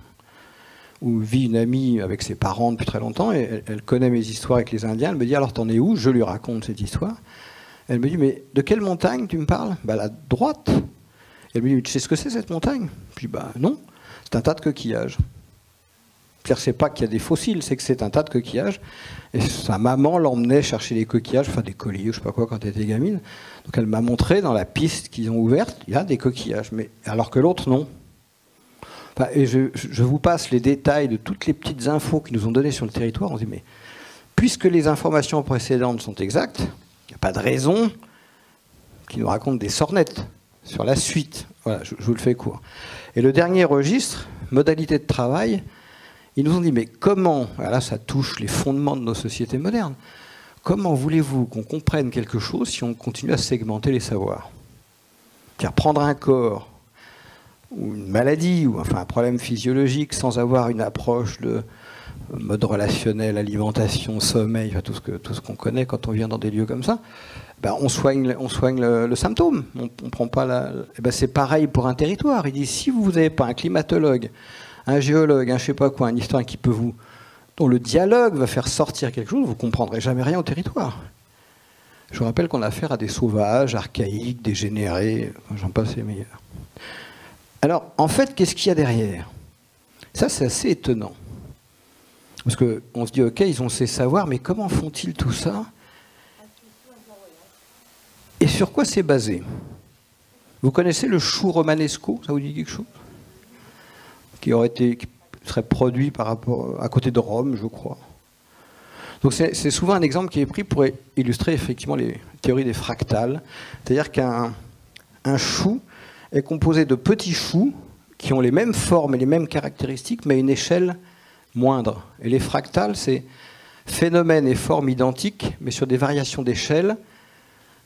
où vit une amie avec ses parents depuis très longtemps, et elle connaît mes histoires avec les Indiens. Elle me dit, alors t'en es où? Je lui raconte cette histoire. Elle me dit, mais de quelle montagne tu me parles? Bah, la droite. Elle me dit, tu sais ce que c'est cette montagne? Puis bah non, c'est un tas de coquillages. C'est-à-dire, c'est pas qu'il y a des fossiles, c'est que c'est un tas de coquillages. Et sa maman l'emmenait chercher les coquillages, enfin des colliers, je sais pas quoi, quand elle était gamine. Donc elle m'a montré dans la piste qu'ils ont ouverte, il y a des coquillages, mais alors que l'autre non. Et je vous passe les détails de toutes les petites infos qu'ils nous ont données sur le territoire. On se dit, mais puisque les informations précédentes sont exactes, il n'y a pas de raison qu'ils nous racontent des sornettes sur la suite. Voilà, je vous le fais court. Et le dernier registre, modalité de travail, ils nous ont dit, mais comment, là ça touche les fondements de nos sociétés modernes, comment voulez-vous qu'on comprenne quelque chose si on continue à segmenter les savoirs? C'est-à-dire prendre un corps, ou une maladie, ou enfin un problème physiologique, sans avoir une approche de mode relationnel, alimentation, sommeil, enfin, tout ce qu'on connaît quand on vient dans des lieux comme ça, ben on soigne le symptôme. On prend pas ben c'est pareil pour un territoire. Il dit, si vous n'avez pas un climatologue, un géologue, un je sais pas quoi, un historien qui peut dont le dialogue va faire sortir quelque chose, vous ne comprendrez jamais rien au territoire. Je vous rappelle qu'on a affaire à des sauvages, archaïques, dégénérés, j'en passe les meilleurs. Alors, en fait, qu'est-ce qu'il y a derrière? Ça, c'est assez étonnant. Parce qu'on se dit, ok, ils ont ces savoirs, mais comment font-ils tout ça? Et sur quoi c'est basé? Vous connaissez le chou romanesco? Ça vous dit quelque chose? Qui serait produit à côté de Rome, je crois. Donc c'est souvent un exemple qui est pris pour illustrer effectivement les théories des fractales. C'est-à-dire qu'un chou est composé de petits choux qui ont les mêmes formes et les mêmes caractéristiques, mais à une échelle moindre. Et les fractales, c'est phénomènes et formes identiques, mais sur des variations d'échelle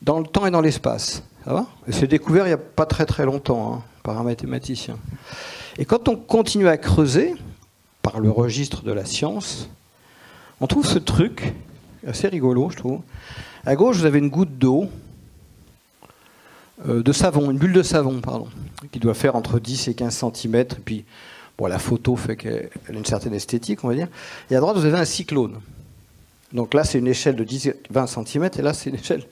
dans le temps et dans l'espace. Ça va? Et c'est découvert il n'y a pas très très longtemps, hein, par un mathématicien. Et quand on continue à creuser, par le registre de la science, on trouve ce truc, assez rigolo, je trouve. À gauche, vous avez une goutte d'eau, de savon, une bulle de savon, pardon, qui doit faire entre 10 et 15 cm. Et puis, bon, la photo fait qu'elle a une certaine esthétique, on va dire. Et à droite, vous avez un cyclone. Donc là, c'est une échelle de 10-20 cm, et là, c'est une échelle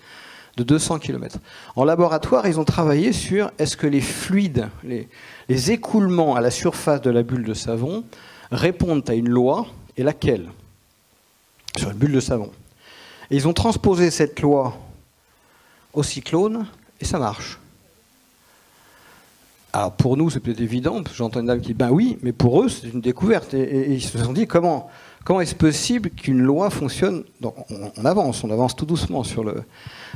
de 200 km. En laboratoire, ils ont travaillé sur est-ce que les fluides, les écoulements à la surface de la bulle de savon répondent à une loi, et laquelle? Sur une bulle de savon. Et ils ont transposé cette loi au cyclone, et ça marche. Alors pour nous, c'est peut-être évident, j'entends une dame qui dit ben oui, mais pour eux, c'est une découverte. Et ils se sont dit comment est-ce possible qu'une loi fonctionne? Donc, on avance tout doucement sur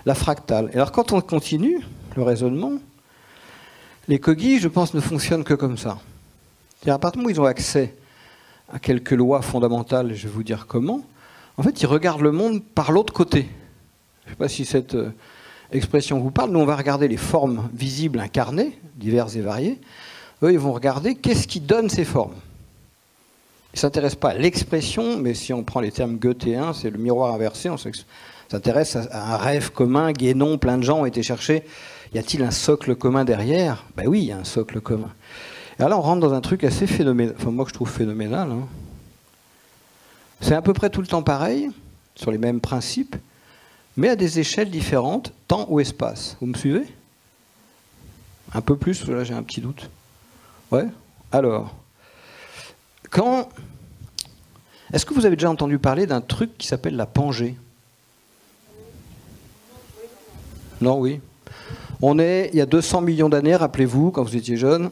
la fractale. Et alors quand on continue le raisonnement, les Kogi, je pense, ne fonctionnent que comme ça. C'est-à-dire à partir du moment où ils ont accès à quelques lois fondamentales, je vais vous dire comment, en fait, ils regardent le monde par l'autre côté. Je ne sais pas si cette expression vous parle. Nous, on va regarder les formes visibles incarnées, diverses et variées. Eux, ils vont regarder qu'est-ce qui donne ces formes. Ils ne s'intéressent pas à l'expression, mais si on prend les termes goethéens, c'est le miroir inversé, on s'intéresse à un rêve commun, Guénon, plein de gens ont été cherchés. Y a-t-il un socle commun derrière? Ben oui, il y a un socle commun. Et là, on rentre dans un truc assez phénoménal, enfin moi que je trouve phénoménal. Hein. C'est à peu près tout le temps pareil, sur les mêmes principes, mais à des échelles différentes, temps ou espace. Vous me suivez? Un peu plus, là j'ai un petit doute. Ouais. Alors, est-ce que vous avez déjà entendu parler d'un truc qui s'appelle la Pangée? Non, oui. Il y a 200 millions d'années, rappelez-vous, quand vous étiez jeune.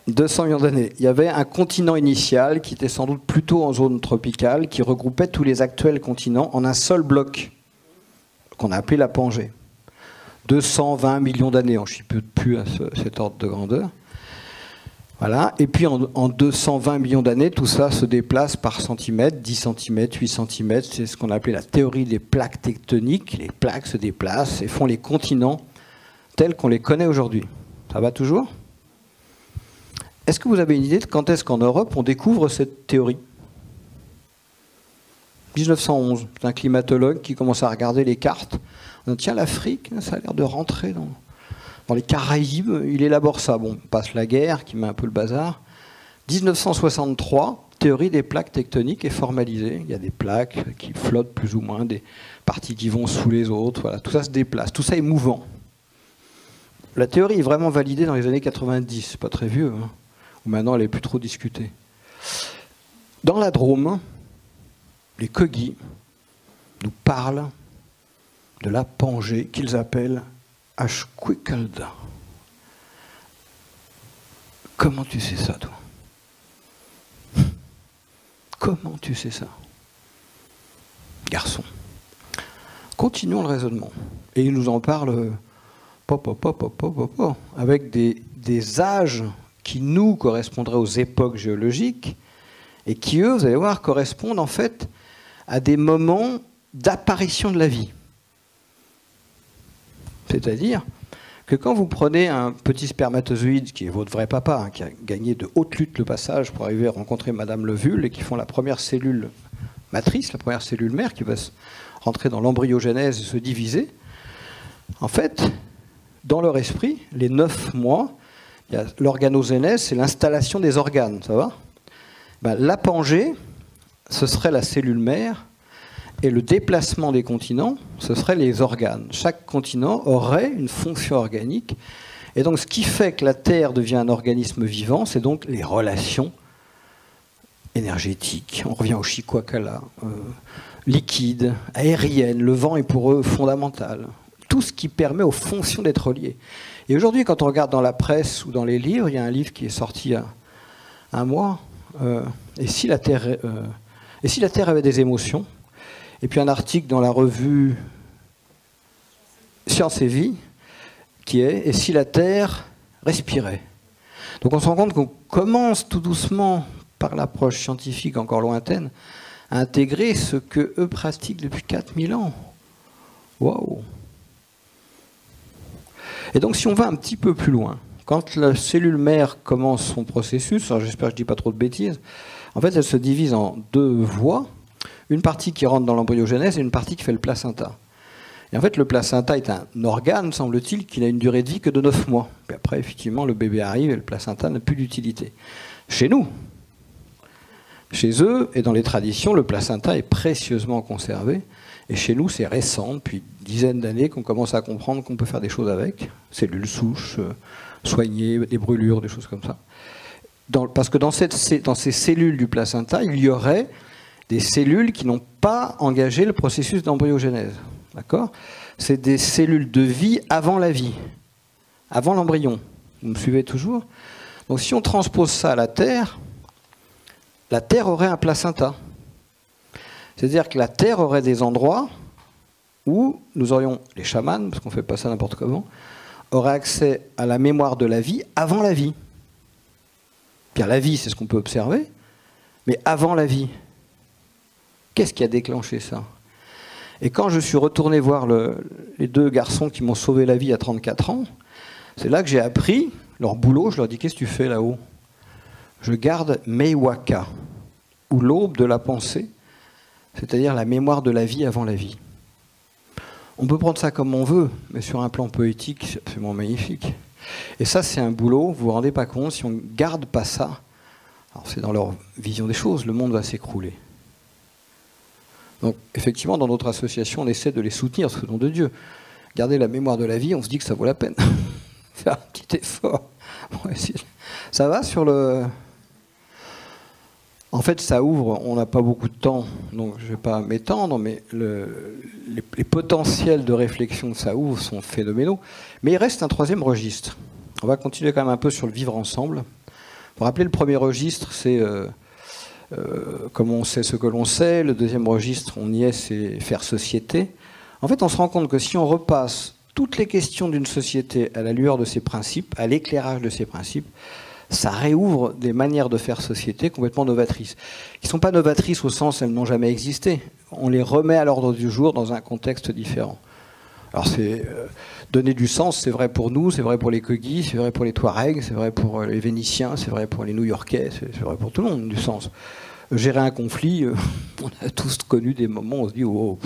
200 millions d'années. Il y avait un continent initial qui était sans doute plutôt en zone tropicale, qui regroupait tous les actuels continents en un seul bloc, qu'on a appelé la Pangée. 220 millions d'années, on ne chie plus à cet ordre de grandeur. Voilà. Et puis en 220 millions d'années, tout ça se déplace par centimètres, 10 cm, 8 cm. C'est ce qu'on a appelé la théorie des plaques tectoniques. Les plaques se déplacent et font les continents tels qu'on les connaît aujourd'hui. Ça va toujours ? Est-ce que vous avez une idée de quand est-ce qu'en Europe on découvre cette théorie ? 1911. C'est un climatologue qui commence à regarder les cartes. On dit, tiens, l'Afrique, ça a l'air de rentrer dans les Caraïbes. Il élabore ça. Bon, passe la guerre, qui met un peu le bazar. 1963, théorie des plaques tectoniques est formalisée. Il y a des plaques qui flottent plus ou moins, des parties qui vont sous les autres. Voilà, tout ça se déplace. Tout ça est mouvant. La théorie est vraiment validée dans les années 90. C'est pas très vieux, hein, où maintenant elle est plus trop discutée. Dans la Drôme, les Kogi nous parlent de la Pangée qu'ils appellent Ashquickeld. Comment tu sais ça, toi? Comment tu sais ça? Garçon. Continuons le raisonnement. Et il nous en parle avec des âges qui nous correspondraient aux époques géologiques et qui, eux, vous allez voir, correspondent en fait à des moments d'apparition de la vie. C'est-à-dire que quand vous prenez un petit spermatozoïde, qui est votre vrai papa, hein, qui a gagné de haute lutte le passage pour arriver à rencontrer Madame Levule, et qui font la première cellule matrice, la première cellule mère, qui va rentrer dans l'embryogenèse et se diviser, en fait, dans leur esprit, les 9 mois, l'organogénèse, c'est l'installation des organes, ça va ? Ben, la Pangée, ce serait la cellule mère, et le déplacement des continents, ce serait les organes. Chaque continent aurait une fonction organique. Et donc, ce qui fait que la Terre devient un organisme vivant, c'est donc les relations énergétiques. On revient au Chikwakala, liquide, aérienne. Le vent est pour eux fondamental. Tout ce qui permet aux fonctions d'être liées. Et aujourd'hui, quand on regarde dans la presse ou dans les livres, il y a un livre qui est sorti il y a un mois. Et si la Terre avait des émotions? Et puis un article dans la revue Science et Vie qui est « Et si la Terre respirait ?» Donc on se rend compte qu'on commence tout doucement, par l'approche scientifique encore lointaine, à intégrer ce que eux pratiquent depuis 4000 ans. Waouh! Et donc si on va un petit peu plus loin, quand la cellule mère commence son processus, j'espère que je ne dis pas trop de bêtises, en fait elle se divise en 2 voies. Une partie qui rentre dans l'embryogenèse et une partie qui fait le placenta. Et en fait, le placenta est un organe, semble-t-il, qui n'a une durée de vie que de 9 mois. Puis après, effectivement, le bébé arrive et le placenta n'a plus d'utilité. Chez nous, chez eux et dans les traditions, le placenta est précieusement conservé. Et chez nous, c'est récent, depuis une dizaine d'années, qu'on commence à comprendre qu'on peut faire des choses avec. Cellules souches, soigner des brûlures, des choses comme ça. Parce que dans ces cellules du placenta, il y aurait des cellules qui n'ont pas engagé le processus d'embryogenèse. D'accord ? C'est des cellules de vie avant la vie, avant l'embryon. Vous me suivez toujours ? Donc si on transpose ça à la Terre aurait un placenta. C'est-à-dire que la Terre aurait des endroits où nous aurions, les chamans, parce qu'on ne fait pas ça n'importe comment, auraient accès à la mémoire de la vie avant la vie. Bien, la vie, c'est ce qu'on peut observer, mais avant la vie. Qu'est-ce qui a déclenché ça? Et quand je suis retourné voir les deux garçons qui m'ont sauvé la vie à 34 ans, c'est là que j'ai appris leur boulot. Je leur dis, qu'est-ce que tu fais là-haut? Je garde Meiwaka, ou l'aube de la pensée, c'est-à-dire la mémoire de la vie avant la vie. On peut prendre ça comme on veut, mais sur un plan poétique, c'est absolument magnifique. Et ça, c'est un boulot, vous vous rendez pas compte, si on ne garde pas ça, alors c'est dans leur vision des choses, le monde va s'écrouler. Donc, effectivement, dans notre association, on essaie de les soutenir, ce nom de Dieu. Garder la mémoire de la vie, on se dit que ça vaut la peine. Faire un petit effort. Ça va sur le... En fait, ça ouvre, on n'a pas beaucoup de temps, donc je ne vais pas m'étendre, mais les potentiels de réflexion que ça ouvre sont phénoménaux. Mais il reste un troisième registre. On va continuer quand même un peu sur le vivre ensemble. Pour rappeler, le premier registre, c'est comme on sait ce que l'on sait. Le deuxième registre, on y est, c'est faire société. En fait, on se rend compte que si on repasse toutes les questions d'une société à la lueur de ses principes, à l'éclairage de ses principes, ça réouvre des manières de faire société complètement novatrices. Qui ne sont pas novatrices au sens où elles n'ont jamais existé. On les remet à l'ordre du jour dans un contexte différent. Alors c'est donner du sens, c'est vrai pour nous, c'est vrai pour les Kogis, c'est vrai pour les Touaregs, c'est vrai pour les Vénitiens, c'est vrai pour les New-Yorkais, c'est vrai pour tout le monde, du sens. Gérer un conflit, on a tous connu des moments où on se dit oh,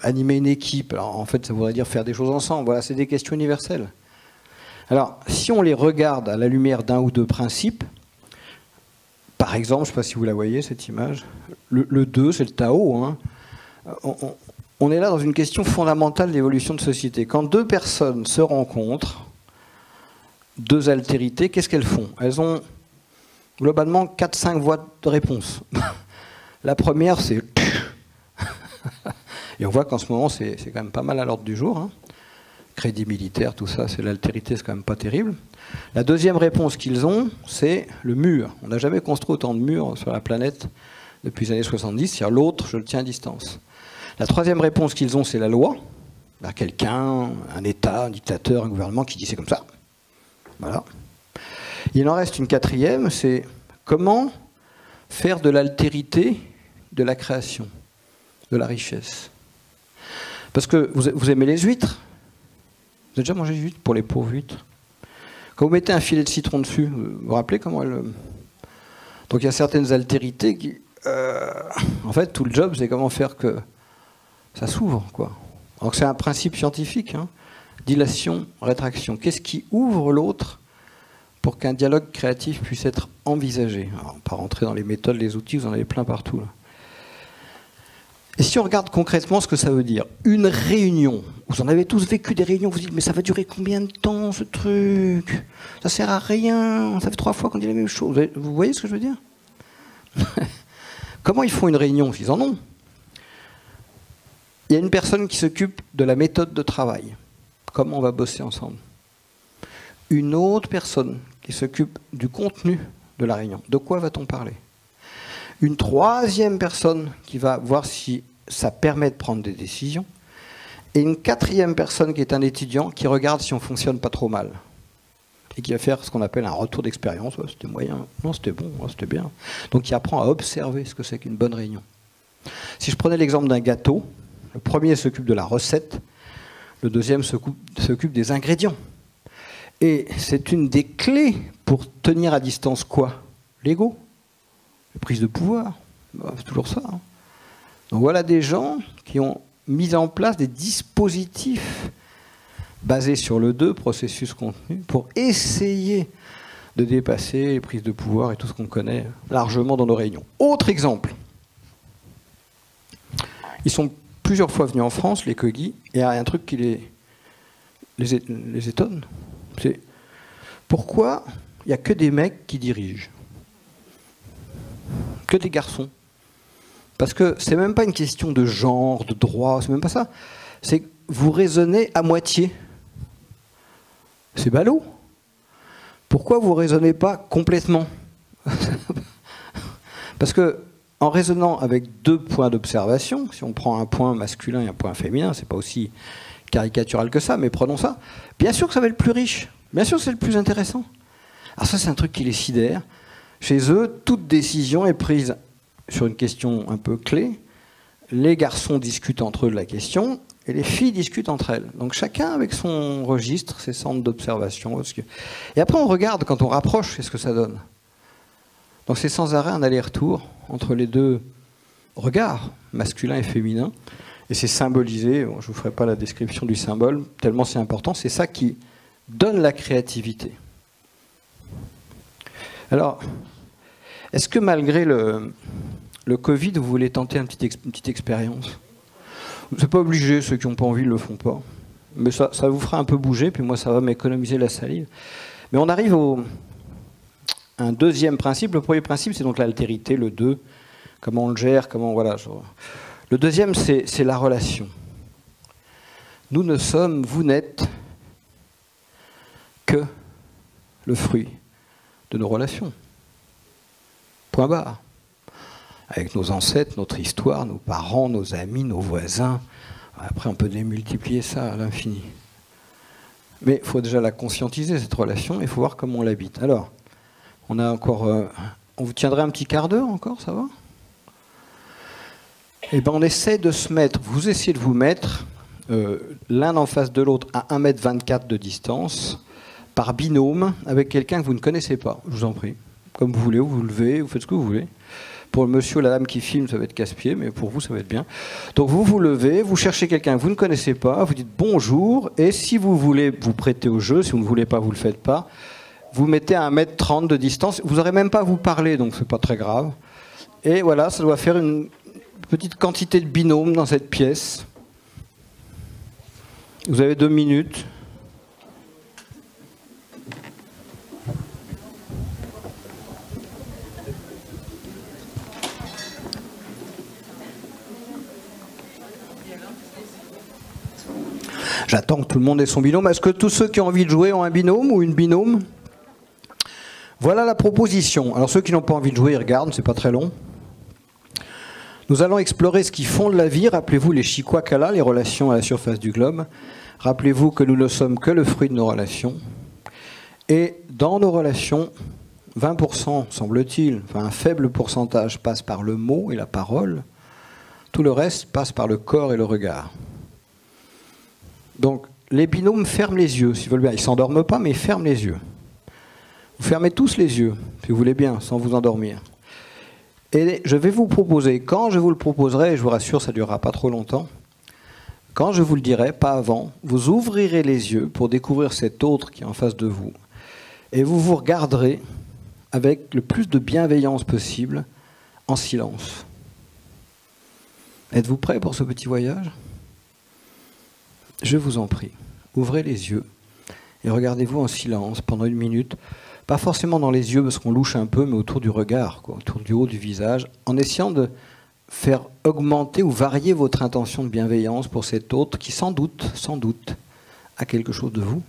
animer une équipe, alors en fait ça voudrait dire faire des choses ensemble, voilà, c'est des questions universelles. Alors, si on les regarde à la lumière d'un ou deux principes, par exemple, je ne sais pas si vous la voyez, cette image, le 2, c'est le Tao. Hein. On est là dans une question fondamentale d'évolution de société. Quand deux personnes se rencontrent, deux altérités, qu'est-ce qu'elles font? Elles ont globalement 4-5 voies de réponse. La première, c'est... Et on voit qu'en ce moment, c'est quand même pas mal à l'ordre du jour. Hein. Crédit militaire, tout ça, c'est l'altérité, c'est quand même pas terrible. La deuxième réponse qu'ils ont, c'est le mur. On n'a jamais construit autant de murs sur la planète depuis les années 70, c'est-à-dire l'autre, je le tiens à distance. La troisième réponse qu'ils ont, c'est la loi. Là, quelqu'un, un État, un dictateur, un gouvernement qui dit c'est comme ça. Voilà. Il en reste une quatrième, c'est comment faire de l'altérité de la création, de la richesse. Parce que vous aimez les huîtres. Vous avez déjà mangé des huîtres pour les pauvres huîtres? Quand vous mettez un filet de citron dessus, vous vous rappelez comment elle... Donc il y a certaines altérités qui... en fait, tout le job, c'est comment faire que ça s'ouvre, quoi. Donc c'est un principe scientifique, hein. Dilation, rétraction. Qu'est-ce qui ouvre l'autre pour qu'un dialogue créatif puisse être envisagé? Alors, on ne va pas rentrer dans les méthodes, les outils, vous en avez plein partout, là. Et si on regarde concrètement ce que ça veut dire, une réunion, vous en avez tous vécu des réunions, vous dites mais ça va durer combien de temps ce truc? Ça sert à rien, ça fait 3 fois qu'on dit la même chose. Vous voyez ce que je veux dire? Comment ils font une réunion? Ils en ont. Il y a une personne qui s'occupe de la méthode de travail. Comment on va bosser ensemble? Une autre personne qui s'occupe du contenu de la réunion. De quoi va-t-on parler? Une troisième personne qui va voir si ça permet de prendre des décisions. Et une quatrième personne qui est un étudiant qui regarde si on ne fonctionne pas trop mal. Et qui va faire ce qu'on appelle un retour d'expérience. Ouais, c'était moyen, non c'était bon, ouais, c'était bien. Donc il apprend à observer ce que c'est qu'une bonne réunion. Si je prenais l'exemple d'un gâteau, le premier s'occupe de la recette, le deuxième s'occupe des ingrédients. Et c'est une des clés pour tenir à distance quoi? L'ego. Prise de pouvoir, c'est toujours ça. Hein. Donc voilà des gens qui ont mis en place des dispositifs basés sur le 2, processus contenu, pour essayer de dépasser les prises de pouvoir et tout ce qu'on connaît largement dans nos réunions. Autre exemple. Ils sont plusieurs fois venus en France, les Kogis, et il y a un truc qui les étonne. C'est pourquoi il n'y a que des mecs qui dirigent? Que des garçons. Parce que c'est même pas une question de genre, de droit, c'est même pas ça. C'est que vous raisonnez à moitié. C'est ballot. Pourquoi vous raisonnez pas complètement? Parce que en raisonnant avec 2 points d'observation, si on prend un point masculin et un point féminin, c'est pas aussi caricatural que ça, mais prenons ça. Bien sûr que ça va être le plus riche. Bien sûr que c'est le plus intéressant. Alors ça, c'est un truc qui les sidère. Chez eux, toute décision est prise sur une question un peu clé, les garçons discutent entre eux de la question, et les filles discutent entre elles. Donc chacun avec son registre, ses centres d'observation. Et après on regarde, quand on rapproche, qu'est-ce que ça donne. Donc c'est sans arrêt un aller-retour entre les deux regards, masculin et féminin. Et c'est symbolisé, bon, je ne vous ferai pas la description du symbole, tellement c'est important, c'est ça qui donne la créativité. Alors, est-ce que malgré le Covid, vous voulez tenter une petite expérience? C'est pas obligé, ceux qui n'ont pas envie ne le font pas. Mais ça vous fera un peu bouger, puis moi ça va m'économiser la salive. Mais on arrive à un deuxième principe. Le premier principe, c'est donc l'altérité, le 2. Comment on le gère, comment... Voilà. Le deuxième, c'est la relation. Nous ne sommes, vous n'êtes que le fruit de nos relations. Point barre. Avec nos ancêtres, notre histoire, nos parents, nos amis, nos voisins. Après, on peut démultiplier ça à l'infini. Mais il faut déjà la conscientiser, cette relation, et il faut voir comment on l'habite. Alors, on a encore... on vous tiendrait un petit quart d'heure encore, ça va? Eh bien, on essaie de se mettre... Vous essayez de vous mettre l'un en face de l'autre à 1,24 m de distance, par binôme, avec quelqu'un que vous ne connaissez pas. Je vous en prie. Comme vous voulez, vous vous levez, vous faites ce que vous voulez. Pour le monsieur ou la dame qui filme, ça va être casse-pied, mais pour vous, ça va être bien. Donc vous vous levez, vous cherchez quelqu'un que vous ne connaissez pas, vous dites bonjour, et si vous voulez vous prêter au jeu, si vous ne voulez pas, vous ne le faites pas, vous mettez à 1,30 m de distance, vous n'aurez même pas à vous parler, donc c'est pas très grave. Et voilà, ça doit faire une petite quantité de binômes dans cette pièce. Vous avez 2 minutes. J'attends que tout le monde ait son binôme. Est-ce que tous ceux qui ont envie de jouer ont un binôme ou une binôme? Voilà la proposition. Alors ceux qui n'ont pas envie de jouer, ils regardent, c'est pas très long. Nous allons explorer ce qui fonde la vie. Rappelez-vous les Chikwakala, les relations à la surface du globe. Rappelez-vous que nous ne sommes que le fruit de nos relations. Et dans nos relations, 20%, semble-t-il, enfin un faible pourcentage passe par le mot et la parole. Tout le reste passe par le corps et le regard. Donc, les binômes ferment les yeux, s'ils veulent bien. Ils ne s'endorment pas, mais ils ferment les yeux. Vous fermez tous les yeux, si vous voulez bien, sans vous endormir. Et je vais vous proposer, quand je vous le proposerai, et je vous rassure, ça ne durera pas trop longtemps, quand je vous le dirai, pas avant, vous ouvrirez les yeux pour découvrir cet autre qui est en face de vous. Et vous vous regarderez avec le plus de bienveillance possible, en silence. Êtes-vous prêts pour ce petit voyage ? Je vous en prie, ouvrez les yeux et regardez-vous en silence pendant 1 minute, pas forcément dans les yeux parce qu'on louche un peu, mais autour du regard, quoi, autour du haut du visage, en essayant de faire augmenter ou varier votre intention de bienveillance pour cet autre qui sans doute, a quelque chose de vous.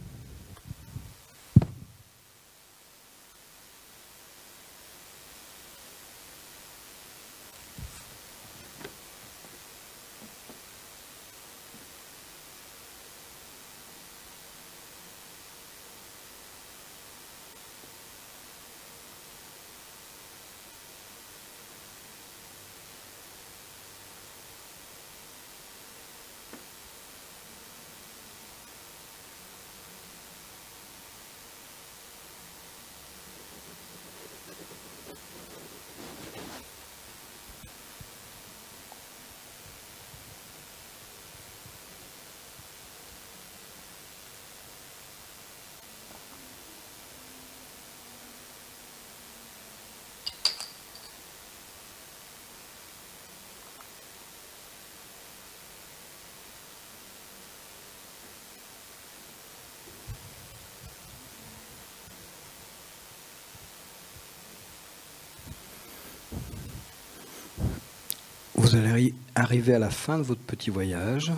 Vous allez arriver à la fin de votre petit voyage.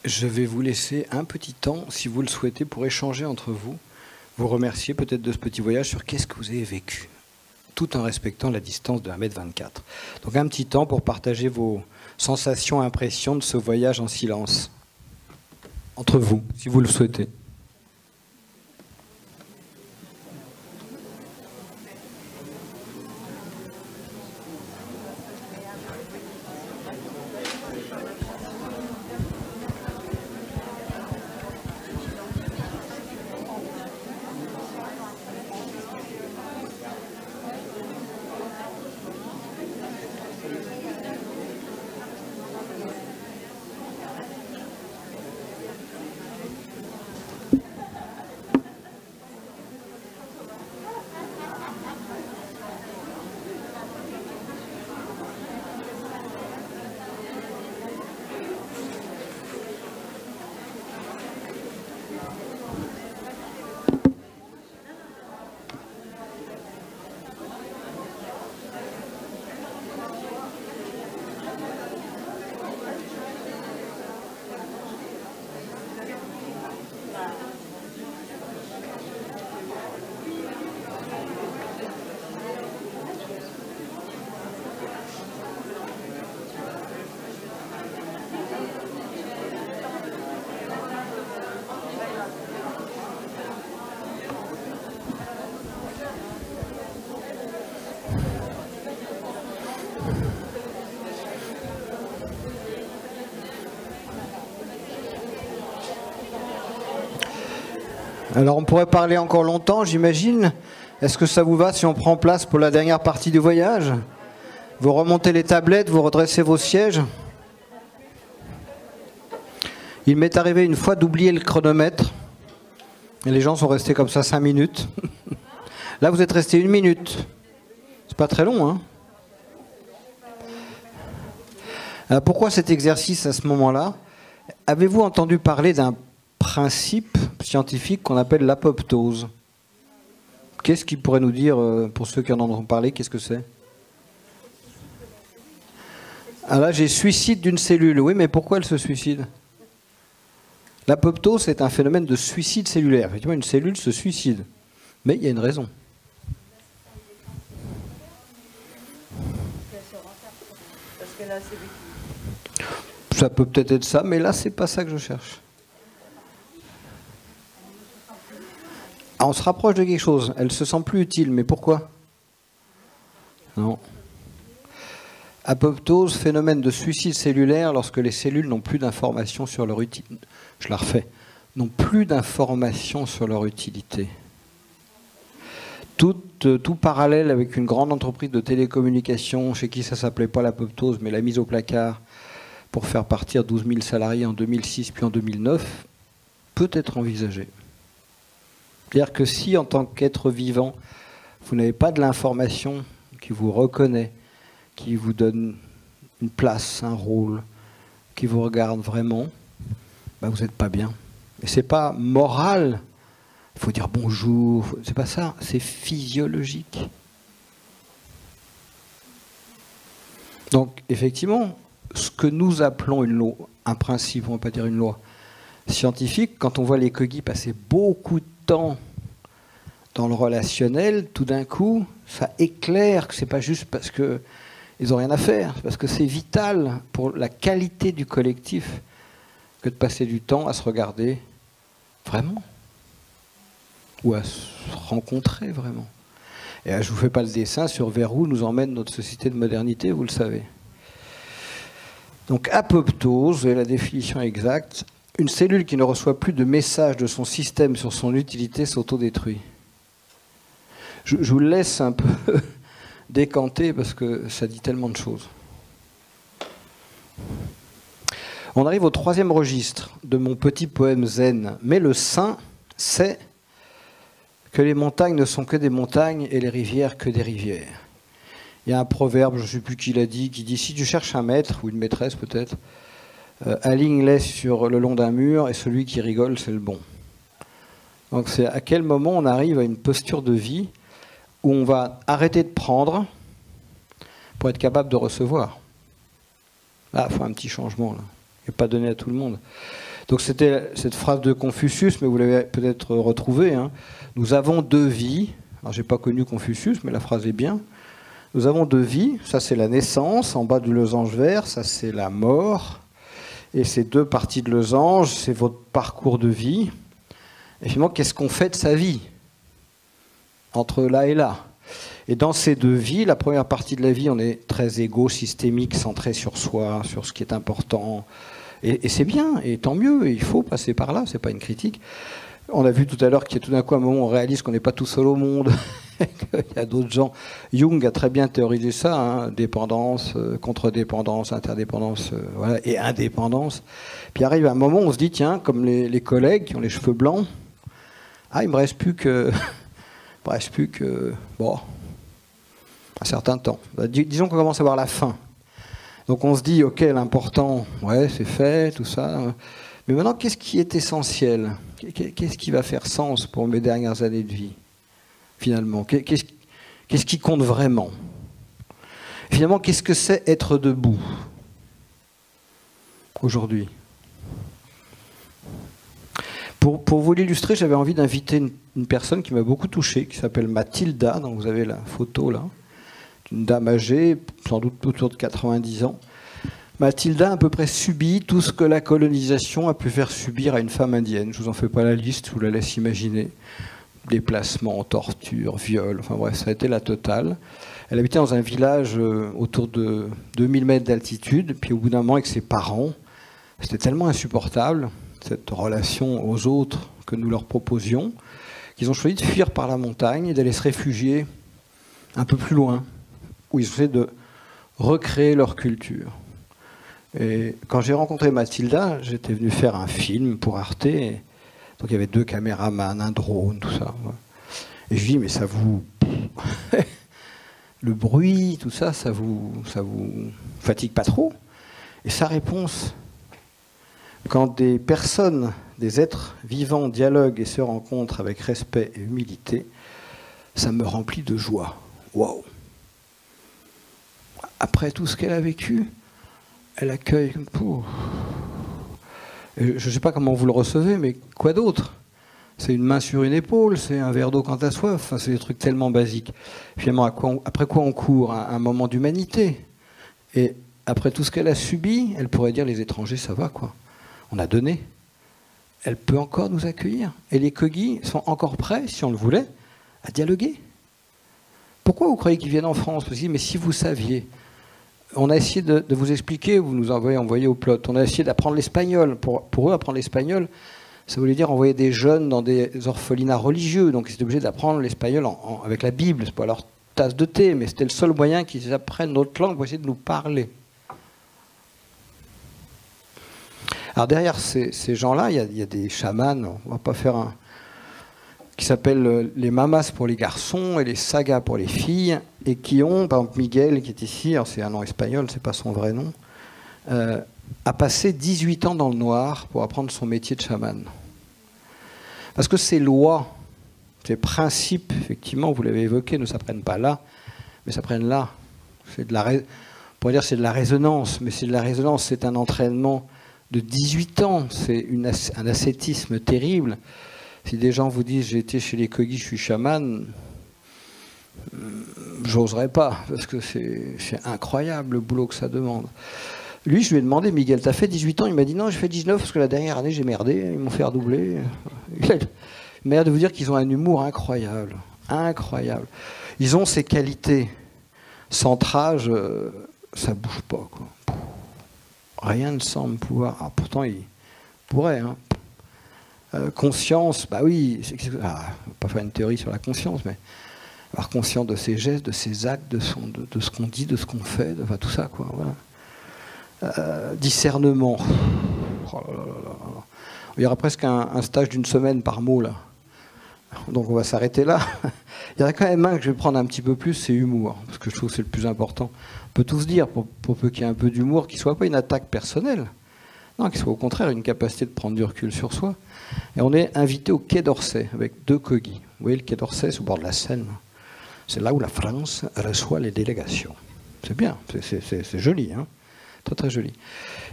Je vais vous laisser un petit temps, si vous le souhaitez, pour échanger entre vous. Vous remercier peut-être de ce petit voyage sur qu'est-ce que vous avez vécu, tout en respectant la distance de 1,24 m. Donc un petit temps pour partager vos sensations, impressions de ce voyage en silence. Entre vous, si vous le souhaitez. Alors on pourrait parler encore longtemps, j'imagine. Est-ce que ça vous va si on prend place pour la dernière partie du voyage? Vous remontez les tablettes, vous redressez vos sièges. Il m'est arrivé une fois d'oublier le chronomètre. Et les gens sont restés comme ça 5 minutes. Là, vous êtes resté 1 minute. C'est pas très long, hein? Alors, pourquoi cet exercice à ce moment-là? Avez-vous entendu parler d'un principe scientifique qu'on appelle l'apoptose? Qu'est-ce qu'il pourrait nous dire, pour ceux qui en ont parlé, qu'est-ce que c'est? Ah là, j'ai suicide d'une cellule. Oui, mais pourquoi elle se suicide? L'apoptose, c'est un phénomène de suicide cellulaire. Effectivement, une cellule se suicide. Mais il y a une raison. Ça peut peut-être être ça, mais là, c'est pas ça que je cherche. Ah, on se rapproche de quelque chose. Elle se sent plus utile, mais pourquoi? Non. Apoptose, phénomène de suicide cellulaire lorsque les cellules n'ont plus d'informations sur leur utilité. Je la refais. N'ont plus d'informations sur leur utilité. Tout parallèle avec une grande entreprise de télécommunications, chez qui ça ne s'appelait pas l'apoptose, mais la mise au placard pour faire partir 12 000 salariés en 2006 puis en 2009, peut être envisagé. C'est-à-dire que si, en tant qu'être vivant, vous n'avez pas de l'information qui vous reconnaît, qui vous donne une place, un rôle, qui vous regarde vraiment, ben vous n'êtes pas bien. Et c'est pas moral, il faut dire bonjour, c'est pas ça, c'est physiologique. Donc, effectivement, ce que nous appelons une loi, un principe, on ne va pas dire une loi, scientifique, quand on voit les Kogi passer beaucoup de temps dans le relationnel, tout d'un coup, ça éclaire que c'est pas juste parce que ils n'ont rien à faire, parce que c'est vital pour la qualité du collectif que de passer du temps à se regarder vraiment, ou à se rencontrer vraiment. Et là, je ne vous fais pas le dessin sur vers où nous emmène notre société de modernité, vous le savez. Donc apoptose, et la définition exacte, une cellule qui ne reçoit plus de messages de son système sur son utilité s'autodétruit. Je vous laisse un peu décanter parce que ça dit tellement de choses. On arrive au 3e registre de mon petit poème zen. Mais le saint sait que les montagnes ne sont que des montagnes et les rivières que des rivières. Il y a un proverbe, je ne sais plus qui l'a dit, qui dit « Si tu cherches un maître, ou une maîtresse peut-être, aligne-les sur le long d'un mur et celui qui rigole, c'est le bon. » Donc c'est à quel moment on arrive à une posture de vie où on va arrêter de prendre pour être capable de recevoir. Là, il faut un petit changement, là. Et pas donné à tout le monde. Donc c'était cette phrase de Confucius, mais vous l'avez peut-être retrouvée. Hein. Nous avons 2 vies. Alors j'ai pas connu Confucius, mais la phrase est bien. Nous avons 2 vies. Ça c'est la naissance, en bas du losange vert. Ça c'est la mort. Et ces 2 parties de losange, c'est votre parcours de vie. Et finalement, qu'est-ce qu'on fait de sa vie entre là et là? Et dans ces 2 vies, la première partie de la vie, on est très égo, systémique, centré sur soi, sur ce qui est important. Et c'est bien, et tant mieux, et il faut passer par là, c'est pas une critique. On a vu tout à l'heure qu'il y a tout d'un coup un moment où on réalise qu'on n'est pas tout seul au monde, qu'il y a d'autres gens. Jung a très bien théorisé ça, hein, dépendance, contre-dépendance, interdépendance, voilà, et indépendance. Puis arrive un moment où on se dit, tiens, comme les collègues qui ont les cheveux blancs, ah, il me reste plus que... bon, un certain temps. Disons qu'on commence à voir la fin. Donc on se dit, ok, l'important, ouais, c'est fait, tout ça. Mais maintenant, qu'est-ce qui est essentiel? Qu'est-ce qui va faire sens pour mes dernières années de vie, finalement? Qu'est-ce qui compte vraiment? Finalement, qu'est-ce que c'est être debout aujourd'hui? Pour vous l'illustrer, j'avais envie d'inviter une personne qui m'a beaucoup touché, qui s'appelle Mathilda, donc vous avez la photo là, une dame âgée, sans doute autour de 90 ans. Mathilda a à peu près subi tout ce que la colonisation a pu faire subir à une femme indienne. Je ne vous en fais pas la liste, je vous la laisse imaginer. Déplacements, torture, viol, enfin bref, ça a été la totale. Elle habitait dans un village autour de 2000 mètres d'altitude, puis au bout d'un moment avec ses parents, c'était tellement insupportable, cette relation aux autres que nous leur proposions, qu'ils ont choisi de fuir par la montagne et d'aller se réfugier un peu plus loin, où ils essaient de recréer leur culture. Et quand j'ai rencontré Mathilda, j'étais venu faire un film pour Arte. Donc il y avait 2 caméramans, un drone, tout ça. Et je lui dis, mais ça vous... le bruit, tout ça, ça vous fatigue pas trop? Et sa réponse, quand des personnes, des êtres vivants dialoguent et se rencontrent avec respect et humilité, ça me remplit de joie. Waouh! Après tout ce qu'elle a vécu, elle accueille... Je ne sais pas comment vous le recevez, mais quoi d'autre? C'est une main sur une épaule, c'est un verre d'eau quand t'as soif, enfin, c'est des trucs tellement basiques. Finalement, après quoi on court? Un moment d'humanité. Et après tout ce qu'elle a subi, elle pourrait dire les étrangers, ça va quoi. On a donné. Elle peut encore nous accueillir. Et les Kogi sont encore prêts, si on le voulait, à dialoguer. Pourquoi vous croyez qu'ils viennent en France? Parce que, mais si vous saviez, on a essayé de vous expliquer, vous nous avez envoyé au plot, on a essayé d'apprendre l'espagnol. Pour eux, apprendre l'espagnol, ça voulait dire envoyer des jeunes dans des orphelinats religieux. Donc ils étaient obligés d'apprendre l'espagnol avec la Bible. C'est pas leur tasse de thé, mais c'était le seul moyen qu'ils apprennent notre langue pour essayer de nous parler. Alors derrière ces gens-là, il y a des chamans, on va pas faire un... qui s'appellent les mamas pour les garçons et les sagas pour les filles, et qui ont, par exemple Miguel qui est ici, c'est un nom espagnol, c'est pas son vrai nom, a passé 18 ans dans le noir pour apprendre son métier de chaman. Parce que ces lois, ces principes, effectivement, vous l'avez évoqué, ne s'apprennent pas là, mais s'apprennent là. C'est de la, on pourrait dire c'est de la résonance, mais c'est de la résonance, c'est un entraînement de 18 ans, c'est un ascétisme terrible. Si des gens vous disent j'ai été chez les Kogi, je suis chaman, j'oserais pas, parce que c'est incroyable le boulot que ça demande. Lui, je lui ai demandé, Miguel, t'as fait 18 ans? Il m'a dit non, j'ai fait 19 parce que la dernière année j'ai merdé, ils m'ont fait redoubler. Il m'a l'air de vous dire qu'ils ont un humour incroyable, incroyable. Ils ont ces qualités. Centrage, ça bouge pas, quoi. Rien ne semble pouvoir. Ah, pourtant, ils pourraient. Hein. Conscience, bah oui, on ne va pas faire une théorie sur la conscience, mais avoir conscience de ses gestes, de ses actes, de ce qu'on dit, de ce qu'on fait, enfin tout ça, quoi. Voilà. Discernement. Oh là là là. Il y aura presque un stage d'une semaine par mot, là. Donc on va s'arrêter là. Il y en a quand même un que je vais prendre un petit peu plus, c'est humour, parce que je trouve que c'est le plus important. On peut tous dire, pour peu qu'il y ait un peu d'humour, qu'il ne soit pas une attaque personnelle, non, qu'il soit au contraire une capacité de prendre du recul sur soi. Et on est invité au Quai d'Orsay avec 2 Kogi. Vous voyez, le Quai d'Orsay, c'est au bord de la Seine. C'est là où la France reçoit les délégations. C'est bien, c'est joli, hein, très très joli.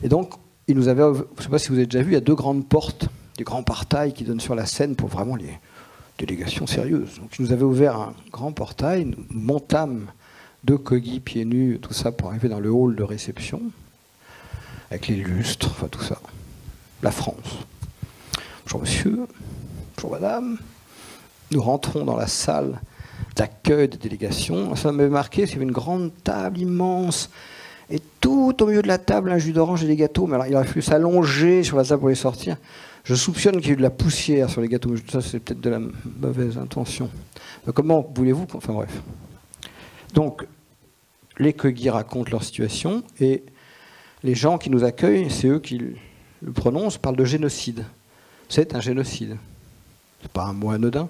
Et donc, il nous avait, je ne sais pas si vous avez déjà vu, il y a 2 grandes portes, des grands portails qui donnent sur la Seine pour vraiment les délégation sérieuse. Donc, ils nous avaient ouvert un grand portail, nous montâmes 2 Kogi pieds nus, tout ça pour arriver dans le hall de réception, avec les lustres, enfin tout ça. La France. Bonjour monsieur, bonjour madame. Nous rentrons dans la salle d'accueil des délégations. Ça m'avait marqué, parce qu'il y avait une grande table immense, et tout au milieu de la table, un jus d'orange et des gâteaux. Mais alors, il aurait fallu s'allonger sur la table pour les sortir. Je soupçonne qu'il y a eu de la poussière sur les gâteaux, mais ça c'est peut-être de la mauvaise intention. Donc, comment voulez-vous... Enfin bref. Donc, les Kogi racontent leur situation, et les gens qui nous accueillent, c'est eux qui le prononcent, parlent de génocide. C'est un génocide. C'est pas un mot anodin.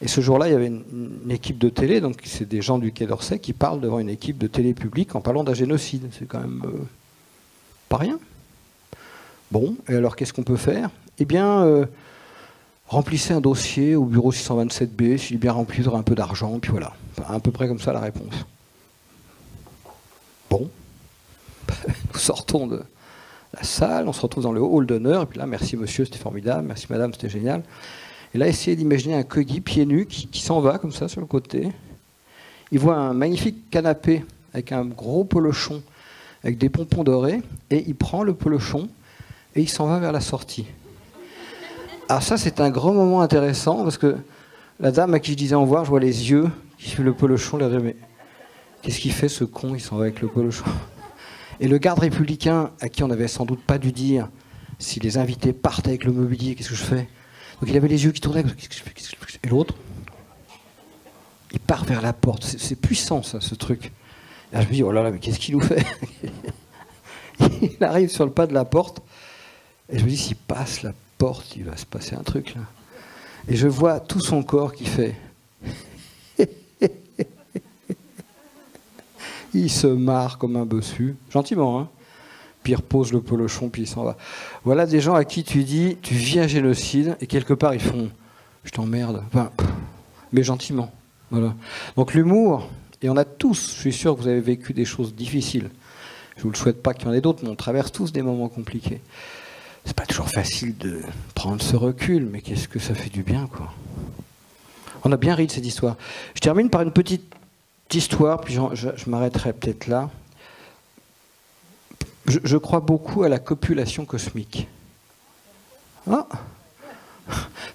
Et ce jour-là, il y avait une équipe de télé, donc c'est des gens du Quai d'Orsay qui parlent devant une équipe de télé publique en parlant d'un génocide. C'est quand même pas rien. Bon, et alors qu'est-ce qu'on peut faire? Eh bien, remplissez un dossier au bureau 627B, s'il est bien rempli, vous aurez un peu d'argent, puis voilà. Enfin, à peu près comme ça la réponse. Bon, nous sortons de la salle, on se retrouve dans le hall d'honneur, et puis là, merci monsieur, c'était formidable, merci madame, c'était génial. Et là, essayez d'imaginer un Kogi pieds nus qui s'en va comme ça sur le côté. Il voit un magnifique canapé avec un gros polochon, avec des pompons dorés, et il prend le polochon et il s'en va vers la sortie. Alors ça, c'est un grand moment intéressant, parce que la dame à qui je disais au revoir, je vois les yeux qui suivent le polochon, elle dit, mais qu'est-ce qu'il fait ce con, il s'en va avec le polochon. Et le garde républicain, à qui on n'avait sans doute pas dû dire, si les invités partent avec le mobilier, qu'est-ce que je fais? Donc il avait les yeux qui tournaient, et l'autre, il part vers la porte. C'est puissant, ça, ce truc. Et là, je me dis, oh là là, mais qu'est-ce qu'il nous fait? Il arrive sur le pas de la porte, et je me dis, s'il passe la porte, il va se passer un truc, là. Et je vois tout son corps qui fait... Il se marre comme un bossu, gentiment, hein. Puis il repose le polochon, puis il s'en va. Voilà des gens à qui tu dis, tu vis un génocide, et quelque part ils font, je t'emmerde, enfin, mais gentiment. Voilà. Donc l'humour, et on a tous, je suis sûr que vous avez vécu des choses difficiles. Je ne vous le souhaite pas qu'il y en ait d'autres, mais on traverse tous des moments compliqués. C'est pas toujours facile de prendre ce recul, mais qu'est-ce que ça fait du bien, quoi. On a bien ri de cette histoire. Je termine par une petite histoire, puis je m'arrêterai peut-être là. Je crois beaucoup à la copulation cosmique. Ah,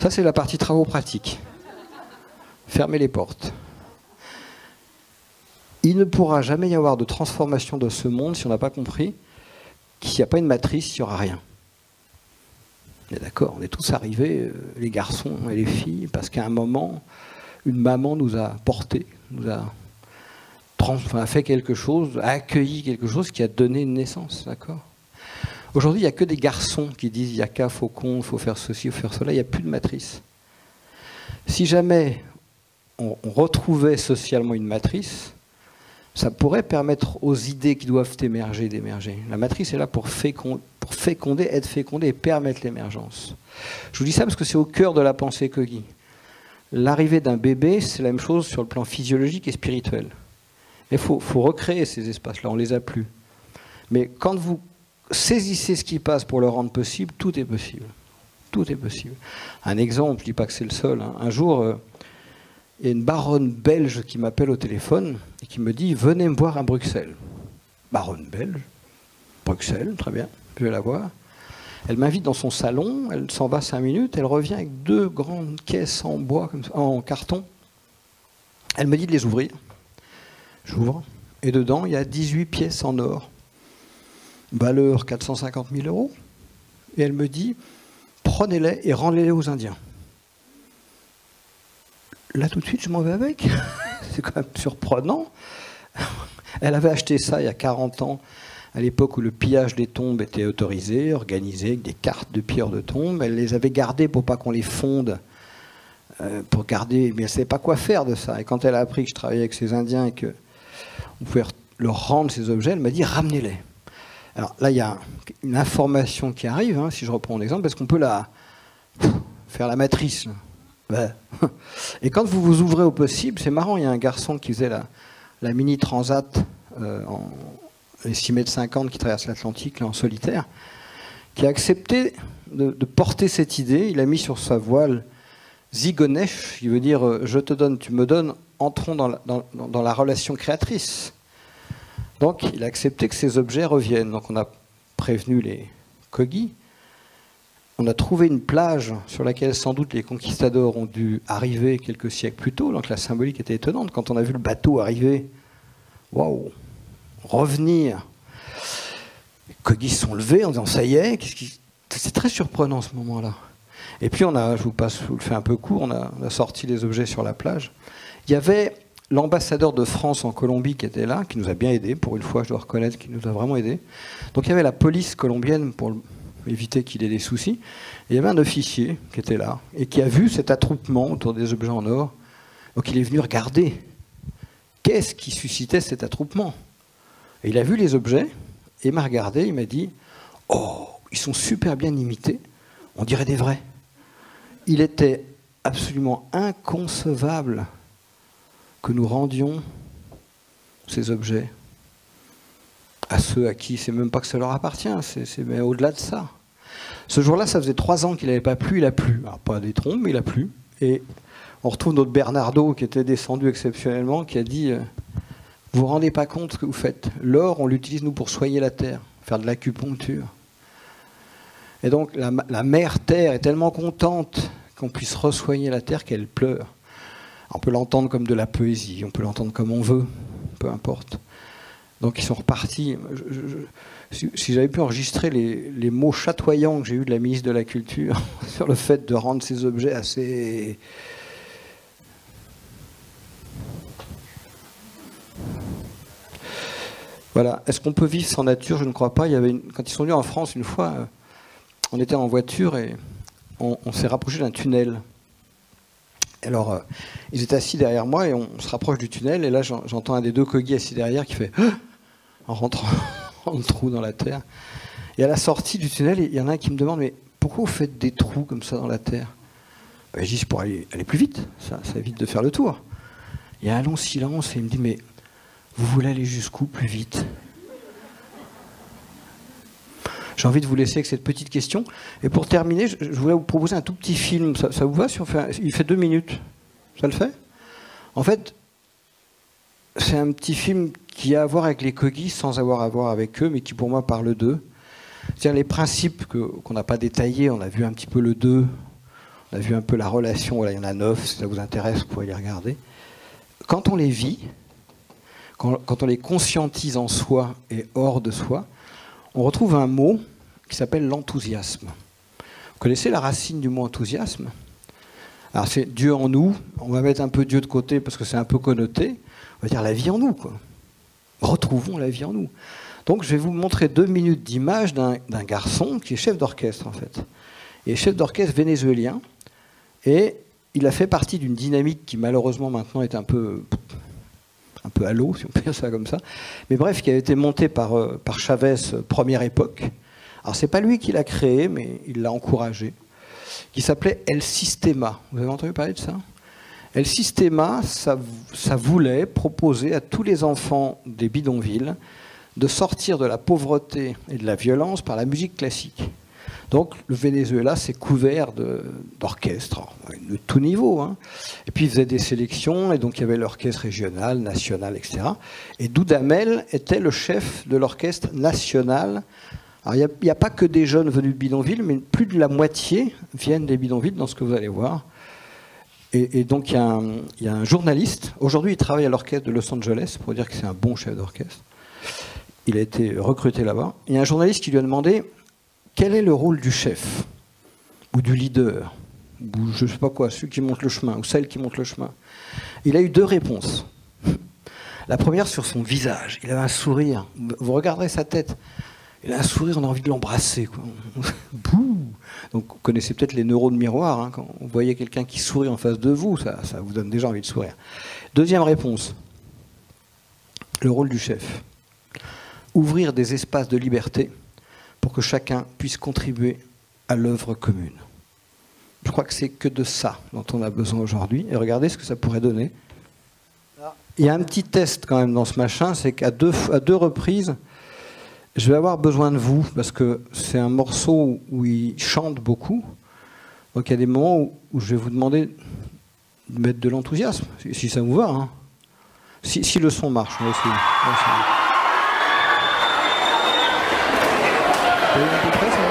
ça, c'est la partie travaux pratiques. Fermez les portes. Il ne pourra jamais y avoir de transformation de ce monde si on n'a pas compris qu'il n'y a pas une matrice, il n'y aura rien. On est d'accord, on est tous arrivés, les garçons et les filles, parce qu'à un moment, une maman nous a portés, nous a fait quelque chose, a accueilli quelque chose qui a donné une naissance, d'accord. Aujourd'hui, il n'y a que des garçons qui disent Yaka, faucon, il faut faire ceci, il faut faire cela, il n'y a plus de matrice. Si jamais on retrouvait socialement une matrice, ça pourrait permettre aux idées qui doivent émerger d'émerger. La matrice est là pour féconder, être fécondée et permettre l'émergence. Je vous dis ça parce que c'est au cœur de la pensée Kogi. L'arrivée d'un bébé, c'est la même chose sur le plan physiologique et spirituel. Il faut recréer ces espaces-là, on ne les a plus. Mais quand vous saisissez ce qui passe pour le rendre possible, tout est possible. Tout est possible. Un exemple, je ne dis pas que c'est le seul. Hein. Un jour, il y a une baronne belge qui m'appelle au téléphone et qui me dit « Venez me voir à Bruxelles ». Baronne belge, Bruxelles, très bien, je vais la voir. Elle m'invite dans son salon, elle s'en va 5 minutes, elle revient avec 2 grandes caisses en bois, comme ça, en carton. Elle me dit de les ouvrir. J'ouvre, et dedans, il y a 18 pièces en or, valeur 450 000 €. Et elle me dit, prenez-les et rendez-les aux Indiens. Là, tout de suite, je m'en vais avec. C'est quand même surprenant. Elle avait acheté ça il y a 40 ans, à l'époque où le pillage des tombes était autorisé, organisé, avec des cartes de pilleurs de tombes. Elle les avait gardées pour pas qu'on les fonde. Pour garder, mais elle ne savait pas quoi faire de ça. Et quand elle a appris que je travaillais avec ces Indiens et que on pouvait leur rendre ces objets, elle m'a dit ramenez-les. Alors là, il y a une information qui arrive, hein, si je reprends l'exemple, parce qu'on peut faire la matrice. Ouais. Et quand vous vous ouvrez au possible, c'est marrant, il y a un garçon qui faisait la mini transat en 6,50 m qui traverse l'Atlantique en solitaire, qui a accepté de porter cette idée. Il a mis sur sa voile Zigonesh, qui veut dire je te donne, tu me donnes, entrons dans la relation créatrice. Donc il a accepté que ces objets reviennent. Donc on a prévenu les Kogi. On a trouvé une plage sur laquelle sans doute les conquistadors ont dû arriver quelques siècles plus tôt. Donc la symbolique était étonnante. Quand on a vu le bateau arriver, waouh, revenir. Les Kogi se sont levés en disant ça y est. C'est très surprenant ce moment-là. Et puis je vous le fais un peu court, on a sorti les objets sur la plage. Il y avait l'ambassadeur de France en Colombie qui était là, qui nous a bien aidés, pour une fois je dois reconnaître qu'il nous a vraiment aidés. Donc il y avait la police colombienne pour éviter qu'il ait des soucis. Et il y avait un officier qui était là, et qui a vu cet attroupement autour des objets en or. Donc il est venu regarder qu'est-ce qui suscitait cet attroupement. Et il a vu les objets, et il m'a regardé, il m'a dit « Oh, ils sont super bien imités, on dirait des vrais ». Il était absolument inconcevable que nous rendions ces objets à ceux à qui c'est même pas que ça leur appartient, c'est mais au-delà de ça. Ce jour-là, ça faisait 3 ans qu'il n'avait pas plu, il a plu. Alors pas des trompes, mais il a plu. Et on retrouve notre Bernardo qui était descendu exceptionnellement, qui a dit vous vous rendez pas compte ce que vous faites. L'or, on l'utilise nous pour soigner la terre, faire de l'acupuncture. Et donc la mère terre est tellement contente qu'on puisse ressoigner la terre qu'elle pleure. On peut l'entendre comme de la poésie, on peut l'entendre comme on veut, peu importe. Donc ils sont repartis. Si j'avais pu enregistrer les mots chatoyants que j'ai eus de la ministre de la Culture sur le fait de rendre ces objets assez... Voilà. Est-ce qu'on peut vivre sans nature? Je ne crois pas. Quand ils sont venus en France une fois, on était en voiture et on s'est rapproché d'un tunnel. Alors, ils étaient assis derrière moi et on se rapproche du tunnel et là j'entends un des deux cogis assis derrière qui fait en rentrant dans le trou dans la terre. Et à la sortie du tunnel, il y en a un qui me demande mais pourquoi vous faites des trous comme ça dans la terre? Je dis c'est pour aller plus vite, ça évite de faire le tour. Il y a un long silence et il me dit mais vous voulez aller jusqu'où plus vite? J'ai envie de vous laisser avec cette petite question. Et pour terminer, je voulais vous proposer un tout petit film. Ça vous va si on fait il fait 2 minutes? Ça le fait? En fait, c'est un petit film qui a à voir avec les cogis sans avoir à voir avec eux, mais qui pour moi parle d'eux. C'est-à-dire les principes qu'on n'a pas détaillés. On a vu un petit peu le 2, on a vu un peu la relation. Voilà, il y en a 9, si ça vous intéresse, vous pouvez les regarder. Quand on les vit, quand on les conscientise en soi et hors de soi, on retrouve un mot qui s'appelle l'enthousiasme. Vous connaissez la racine du mot enthousiasme? Alors c'est Dieu en nous. On va mettre un peu Dieu de côté parce que c'est un peu connoté. On va dire la vie en nous, quoi. Retrouvons la vie en nous. Donc je vais vous montrer 2 minutes d'image d'un garçon qui est chef d'orchestre en fait. Il est chef d'orchestre vénézuélien et il a fait partie d'une dynamique qui malheureusement maintenant est un peu à l'eau, si on peut dire ça comme ça. Mais bref, qui a été montée par Chavez, première époque. Alors c'est pas lui qui l'a créé, mais il l'a encouragé. Qui s'appelait El Sistema. Vous avez entendu parler de ça? El Sistema, ça voulait proposer à tous les enfants des bidonvilles de sortir de la pauvreté et de la violence par la musique classique. Donc le Venezuela s'est couvert d'orchestres, de tout niveau. Hein. Et puis ils faisaient des sélections, et donc il y avait l'orchestre régional, national, etc. Et Dudamel était le chef de l'orchestre national. Alors il n'y a pas que des jeunes venus de bidonville, mais plus de la moitié viennent des bidonvilles dans ce que vous allez voir. Et donc il y a un journaliste, aujourd'hui il travaille à l'orchestre de Los Angeles, pour dire que c'est un bon chef d'orchestre. Il a été recruté là-bas. Il y a un journaliste qui lui a demandé quel est le rôle du chef, ou du leader, ou je ne sais pas quoi, celui qui monte le chemin, ou celle qui monte le chemin. Il a eu 2 réponses. La première sur son visage. Il avait un sourire. Vous regarderez sa tête. Il a un sourire, on a envie de l'embrasser, quoi. Donc vous connaissez peut-être les neurones miroirs. Hein, quand vous voyez quelqu'un qui sourit en face de vous, ça vous donne déjà envie de sourire. Deuxième réponse. Le rôle du chef. Ouvrir des espaces de liberté pour que chacun puisse contribuer à l'œuvre commune. Je crois que c'est que de ça dont on a besoin aujourd'hui. Et regardez ce que ça pourrait donner. Il y a un petit test quand même dans ce machin, c'est qu'à deux reprises, je vais avoir besoin de vous, parce que c'est un morceau où il chante beaucoup. Donc il y a des moments où je vais vous demander de mettre de l'enthousiasme, si ça vous va. Hein. Si le son marche, on va essayer. Vous voyez à peu près, ça va ?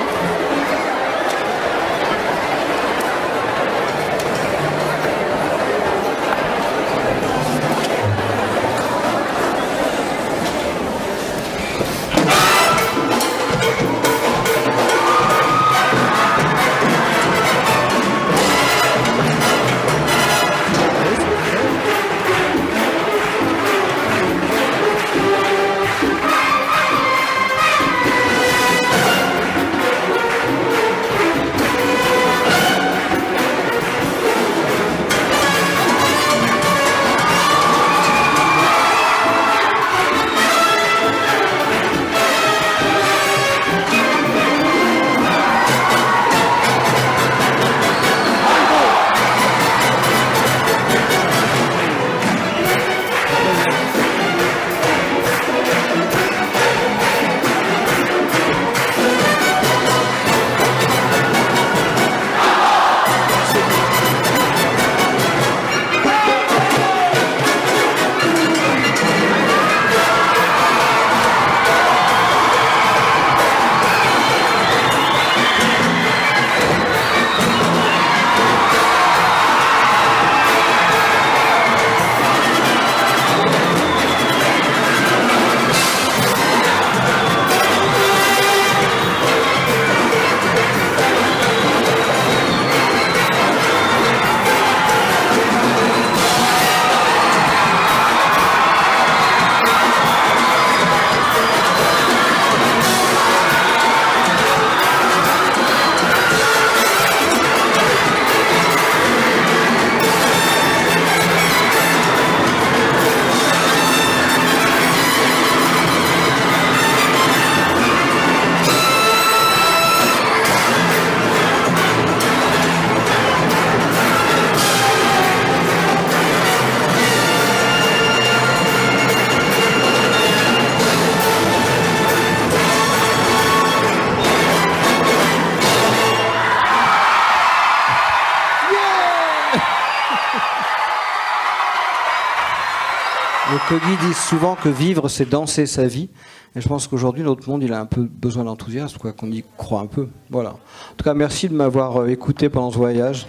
Kogi disent souvent que vivre, c'est danser sa vie. Et je pense qu'aujourd'hui, notre monde, il a un peu besoin d'enthousiasme, quoi, qu'on y croit un peu. Voilà. En tout cas, merci de m'avoir écouté pendant ce voyage.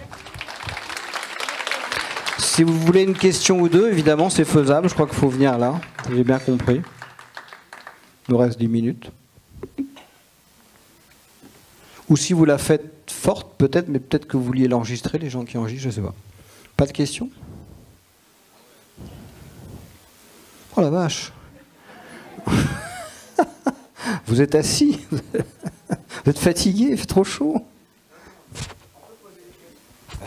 Si vous voulez une question ou deux, évidemment, c'est faisable. Je crois qu'il faut venir là. J'ai bien compris. Il nous reste 10 minutes. Ou si vous la faites forte, peut-être, mais peut-être que vous vouliez l'enregistrer, les gens qui enregistrent, je ne sais pas. Pas de questions? Oh la vache! Vous êtes assis? Vous êtes fatigué? Il fait trop chaud?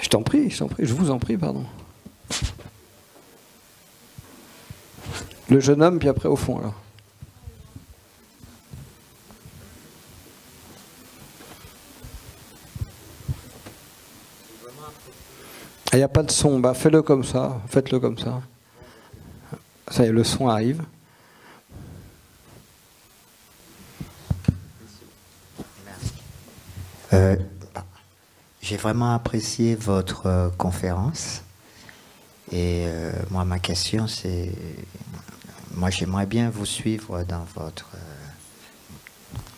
Je t'en prie, je vous en prie, pardon. Le jeune homme, puis après au fond, alors. Il n'y a pas de son, bah fais-le comme ça, faites-le comme ça. Ça y est, le son arrive. J'ai vraiment apprécié votre conférence. Et moi, ma question, c'est... Moi, j'aimerais bien vous suivre dans votre...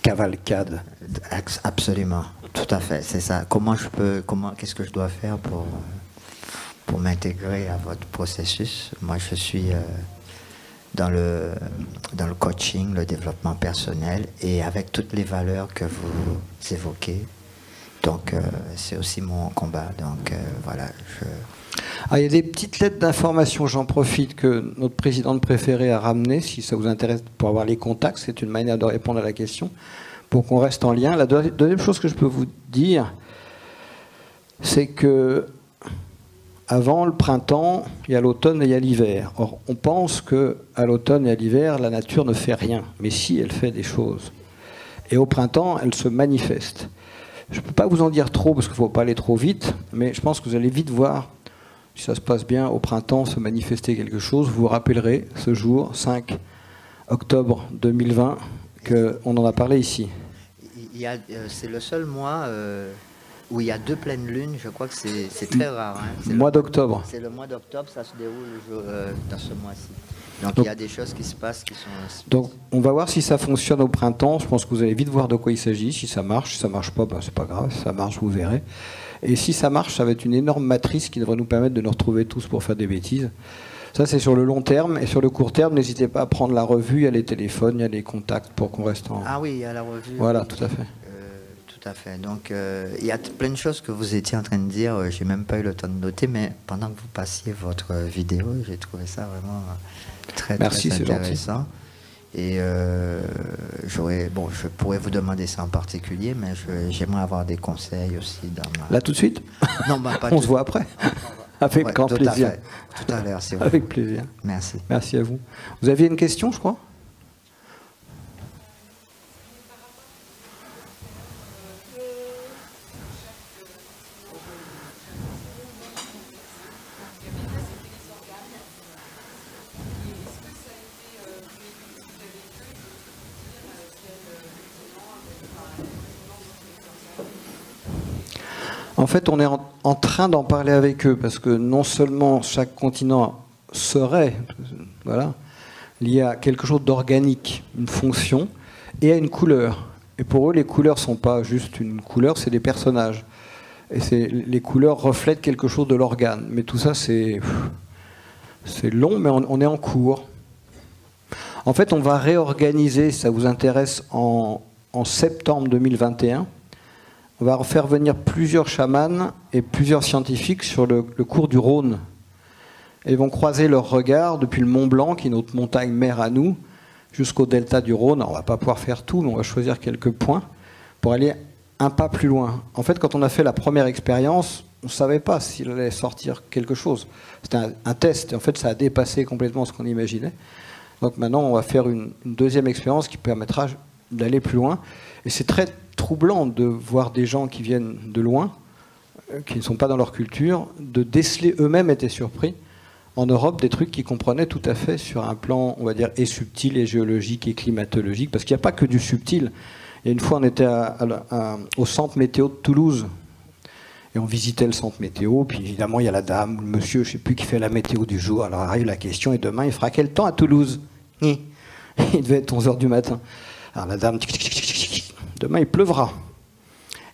cavalcade. Absolument, tout à fait, c'est ça. Qu'est-ce que je dois faire pour m'intégrer à votre processus? Moi, je suis dans le coaching, le développement personnel, et avec toutes les valeurs que vous évoquez. Donc, c'est aussi mon combat. Donc, voilà. Ah, il y a des petites lettres d'information, j'en profite, que notre présidente préférée a ramenées, si ça vous intéresse, pour avoir les contacts. C'est une manière de répondre à la question, pour qu'on reste en lien. La deuxième chose que je peux vous dire, c'est que avant le printemps, il y a l'automne et il y a l'hiver. Or, on pense qu'à l'automne et à l'hiver, la nature ne fait rien. Mais si, elle fait des choses. Et au printemps, elle se manifeste. Je ne peux pas vous en dire trop, parce qu'il ne faut pas aller trop vite, mais je pense que vous allez vite voir, si ça se passe bien, au printemps, se manifester quelque chose. Vous vous rappellerez ce jour, 5 octobre 2020, qu'on en a parlé ici. C'est le seul mois où il y a 2 pleines lunes. Je crois que c'est très rare. Hein. Le mois d'octobre. C'est le mois d'octobre, ça se déroule dans ce mois-ci. Donc il y a des choses qui se passent qui sont... Donc on va voir si ça fonctionne au printemps. Je pense que vous allez vite voir de quoi il s'agit. Si ça marche, si ça marche pas, ben, c'est pas grave. Si ça marche, vous verrez. Et si ça marche, ça va être une énorme matrice qui devrait nous permettre de nous retrouver tous pour faire des bêtises. Ça, c'est sur le long terme. Et sur le court terme, n'hésitez pas à prendre la revue. Il y a les téléphones, il y a les contacts pour qu'on reste en... Ah oui, il y a la revue. Voilà, oui. tout à fait. Tout à fait. Donc, il y a plein de choses que vous étiez en train de dire. J'ai même pas eu le temps de noter, mais pendant que vous passiez votre vidéo, j'ai trouvé ça vraiment très intéressant. Et je pourrais vous demander ça en particulier, mais j'aimerais avoir des conseils aussi dans ma... Là, tout de suite? Non, bah, pas on se voit après. Avec grand plaisir. Tout à l'heure, c'est Avec plaisir. Merci. Merci à vous. Vous aviez une question, je crois? En fait, on est en train d'en parler avec eux, parce que non seulement chaque continent serait lié à quelque chose d'organique, une fonction, et à une couleur. Et pour eux, les couleurs ne sont pas juste une couleur, c'est des personnages. Et les couleurs reflètent quelque chose de l'organe. Mais tout ça, c'est long, mais on est en cours. En fait, on va réorganiser, si ça vous intéresse, en septembre 2021. On va faire venir plusieurs chamans et plusieurs scientifiques sur le cours du Rhône. Et ils vont croiser leurs regards depuis le Mont Blanc, qui est notre montagne mère à nous, jusqu'au delta du Rhône. Alors, on ne va pas pouvoir faire tout, mais on va choisir quelques points pour aller un pas plus loin. En fait, quand on a fait la première expérience, on ne savait pas s'il allait sortir quelque chose. C'était un test, et en fait, ça a dépassé complètement ce qu'on imaginait. Donc maintenant, on va faire une deuxième expérience qui permettra d'aller plus loin. Et c'est très troublant de voir des gens qui viennent de loin, qui ne sont pas dans leur culture, de déceler eux-mêmes, étaient surpris, en Europe, des trucs qu'ils comprenaient tout à fait sur un plan, on va dire, et subtil, et géologique, et climatologique, parce qu'il n'y a pas que du subtil. Et une fois, on était au centre météo de Toulouse, Et on visitait le centre météo, puis évidemment, il y a la dame, le monsieur, je ne sais plus, qui fait la météo du jour. Alors arrive la question, et demain, il fera quel temps à Toulouse? Il devait être 11 h du matin. Alors la dame, demain, il pleuvra.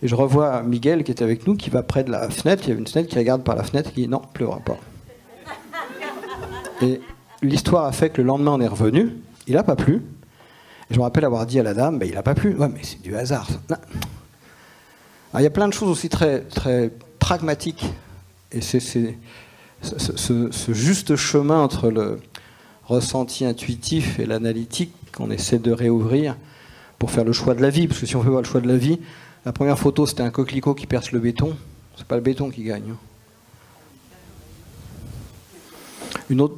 Et je revois Miguel, qui était avec nous, qui va près de la fenêtre. Il y avait une fenêtre qui regarde par la fenêtre et qui dit non, il ne pleuvra pas. Et l'histoire a fait que le lendemain, on est revenu. Il n'a pas plu. Et je me rappelle avoir dit à la dame, il n'a pas plu. Ouais, mais c'est du hasard. Alors, il y a plein de choses aussi très, très pragmatiques. Et c'est ce juste chemin entre le ressenti intuitif et l'analytique qu'on essaie de réouvrir pour faire le choix de la vie. Parce que si on veut voir le choix de la vie, la première photo, c'était un coquelicot qui perce le béton. C'est pas le béton qui gagne. Une autre...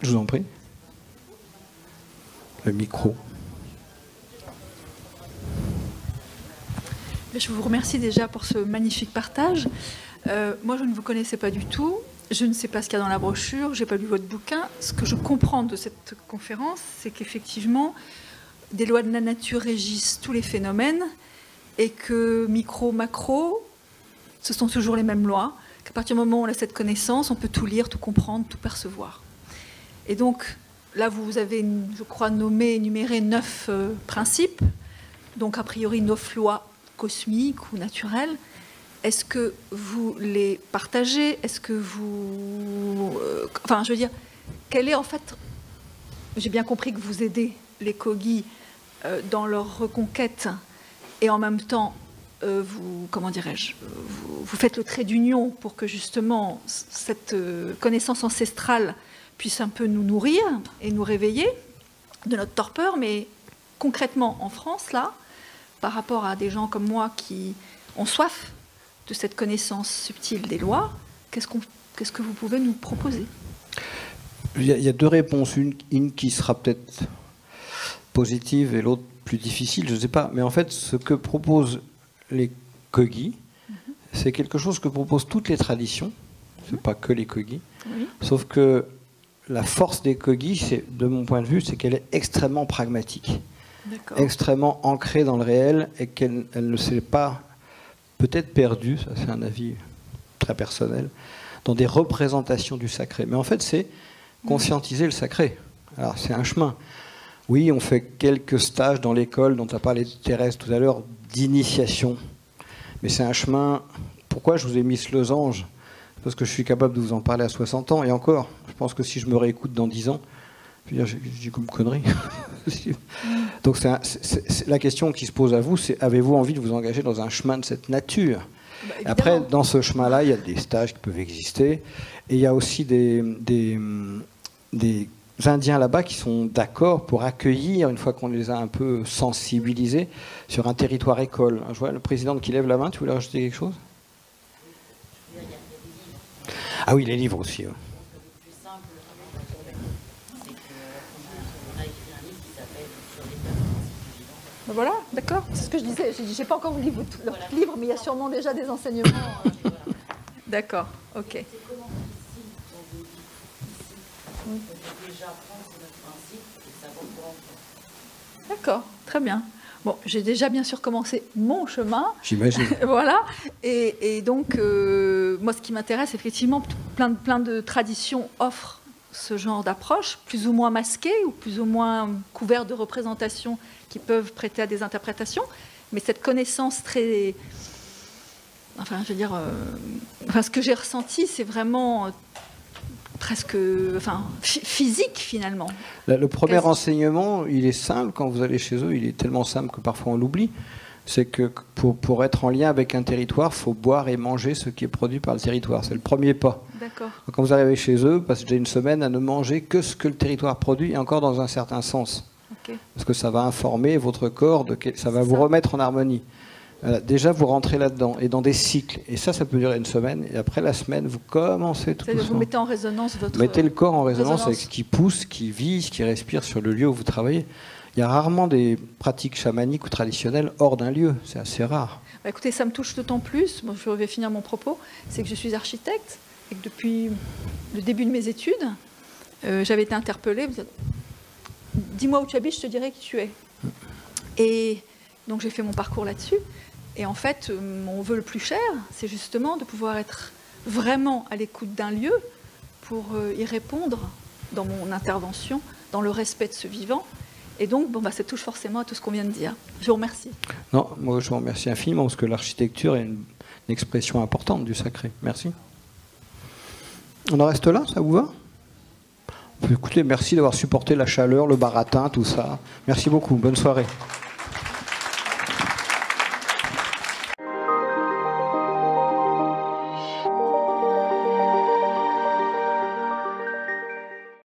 Je vous en prie. Le micro. Je vous remercie déjà pour ce magnifique partage. Moi, je ne vous connaissais pas du tout. Je ne sais pas ce qu'il y a dans la brochure. Je n'ai pas lu votre bouquin. Ce que je comprends de cette conférence, c'est qu'effectivement, des lois de la nature régissent tous les phénomènes et que micro, macro, ce sont toujours les mêmes lois. Qu'à partir du moment où on a cette connaissance, on peut tout lire, tout comprendre, tout percevoir. Et donc, là, vous avez, je crois, énuméré 9 principes. Donc, a priori, 9 lois cosmiques ou naturelles. Est-ce que vous les partagez? Est-ce que vous... enfin, je veux dire, quelle est en fait... J'ai bien compris que vous aidez les Kogis dans leur reconquête et en même temps, vous, comment dirais-je, vous faites le trait d'union pour que justement cette connaissance ancestrale puisse un peu nous nourrir et nous réveiller de notre torpeur. Mais concrètement, en France, là, par rapport à des gens comme moi qui ont soif de cette connaissance subtile des lois, qu'est-ce que vous pouvez nous proposer? Il y a 2 réponses, une qui sera peut-être positive et l'autre plus difficile, je ne sais pas. Mais en fait, ce que proposent les Kogis, c'est quelque chose que proposent toutes les traditions, ce n'est pas que les Kogis, Oui. sauf que la force des Kogis, de mon point de vue, c'est qu'elle est extrêmement pragmatique, extrêmement ancrée dans le réel et qu'elle ne s'est pas peut-être perdue, ça c'est un avis très personnel, dans des représentations du sacré. Mais en fait, c'est conscientiser le sacré. Alors, c'est un chemin. Oui, on fait quelques stages dans l'école dont tu as parlé Thérèse tout à l'heure, d'initiation. Mais c'est un chemin... Pourquoi je vous ai mis ce losange? Parce que je suis capable de vous en parler à 60 ans. Et encore, je pense que si je me réécoute dans 10 ans, je veux dire, je dis comme connerie. Donc la question qui se pose à vous, c'est avez-vous envie de vous engager dans un chemin de cette nature? Après, dans ce chemin-là, il y a des stages qui peuvent exister. Et il y a aussi des Indiens là-bas qui sont d'accord pour accueillir, une fois qu'on les a un peu sensibilisés, sur un territoire école. Je vois le président qui lève la main. Tu voulais rajouter quelque chose? Ah oui, les livres aussi. Ouais. Voilà, d'accord, c'est ce que je disais. Je n'ai pas encore lu leur livre, mais il y a sûrement déjà des enseignements. D'accord, ok. C'est comment ici, on vous dit ici, on peut déjà prendre notre principe et savoir quoi. D'accord, très bien. Bon, j'ai déjà bien sûr commencé mon chemin. J'imagine. Voilà. Et donc, moi, ce qui m'intéresse, effectivement, plein de traditions offrent ce genre d'approche, plus ou moins masquée ou plus ou moins couverte de représentations qui peuvent prêter à des interprétations. Mais cette connaissance très... Enfin, je veux dire... ce que j'ai ressenti, c'est vraiment... presque physique, finalement. Le premier enseignement, il est simple. Quand vous allez chez eux, il est tellement simple que parfois on l'oublie. C'est que pour être en lien avec un territoire, il faut boire et manger ce qui est produit par le territoire. C'est le premier pas. D'accord. Quand vous arrivez chez eux, passez déjà une semaine à ne manger que ce que le territoire produit, et encore dans un certain sens. Okay. Parce que ça va informer votre corps, ça va vous remettre en harmonie. Déjà, vous rentrez là-dedans, et dans des cycles. Et ça peut durer une semaine. Et après la semaine, vous commencez tout doucement. Vous mettez en résonance votre... Vous mettez le corps en résonance avec ce qui pousse, ce qui vit, ce qui respire sur le lieu où vous travaillez. Il y a rarement des pratiques chamaniques ou traditionnelles hors d'un lieu. C'est assez rare. Bah écoutez, ça me touche d'autant plus. Bon, je vais finir mon propos. C'est que je suis architecte et que depuis le début de mes études, j'avais été interpellée. Dis-moi où tu habites, je te dirai qui tu es. Et donc j'ai fait mon parcours là-dessus. Et en fait, mon vœu le plus cher, c'est justement de pouvoir être vraiment à l'écoute d'un lieu pour y répondre dans mon intervention, dans le respect de ce vivant. Et donc, ça touche forcément à tout ce qu'on vient de dire. Je vous remercie. Non, moi je vous remercie infiniment parce que l'architecture est une expression importante du sacré. Merci. On en reste là, ça vous va? Écoutez, merci d'avoir supporté la chaleur, le baratin, tout ça. Merci beaucoup. Bonne soirée.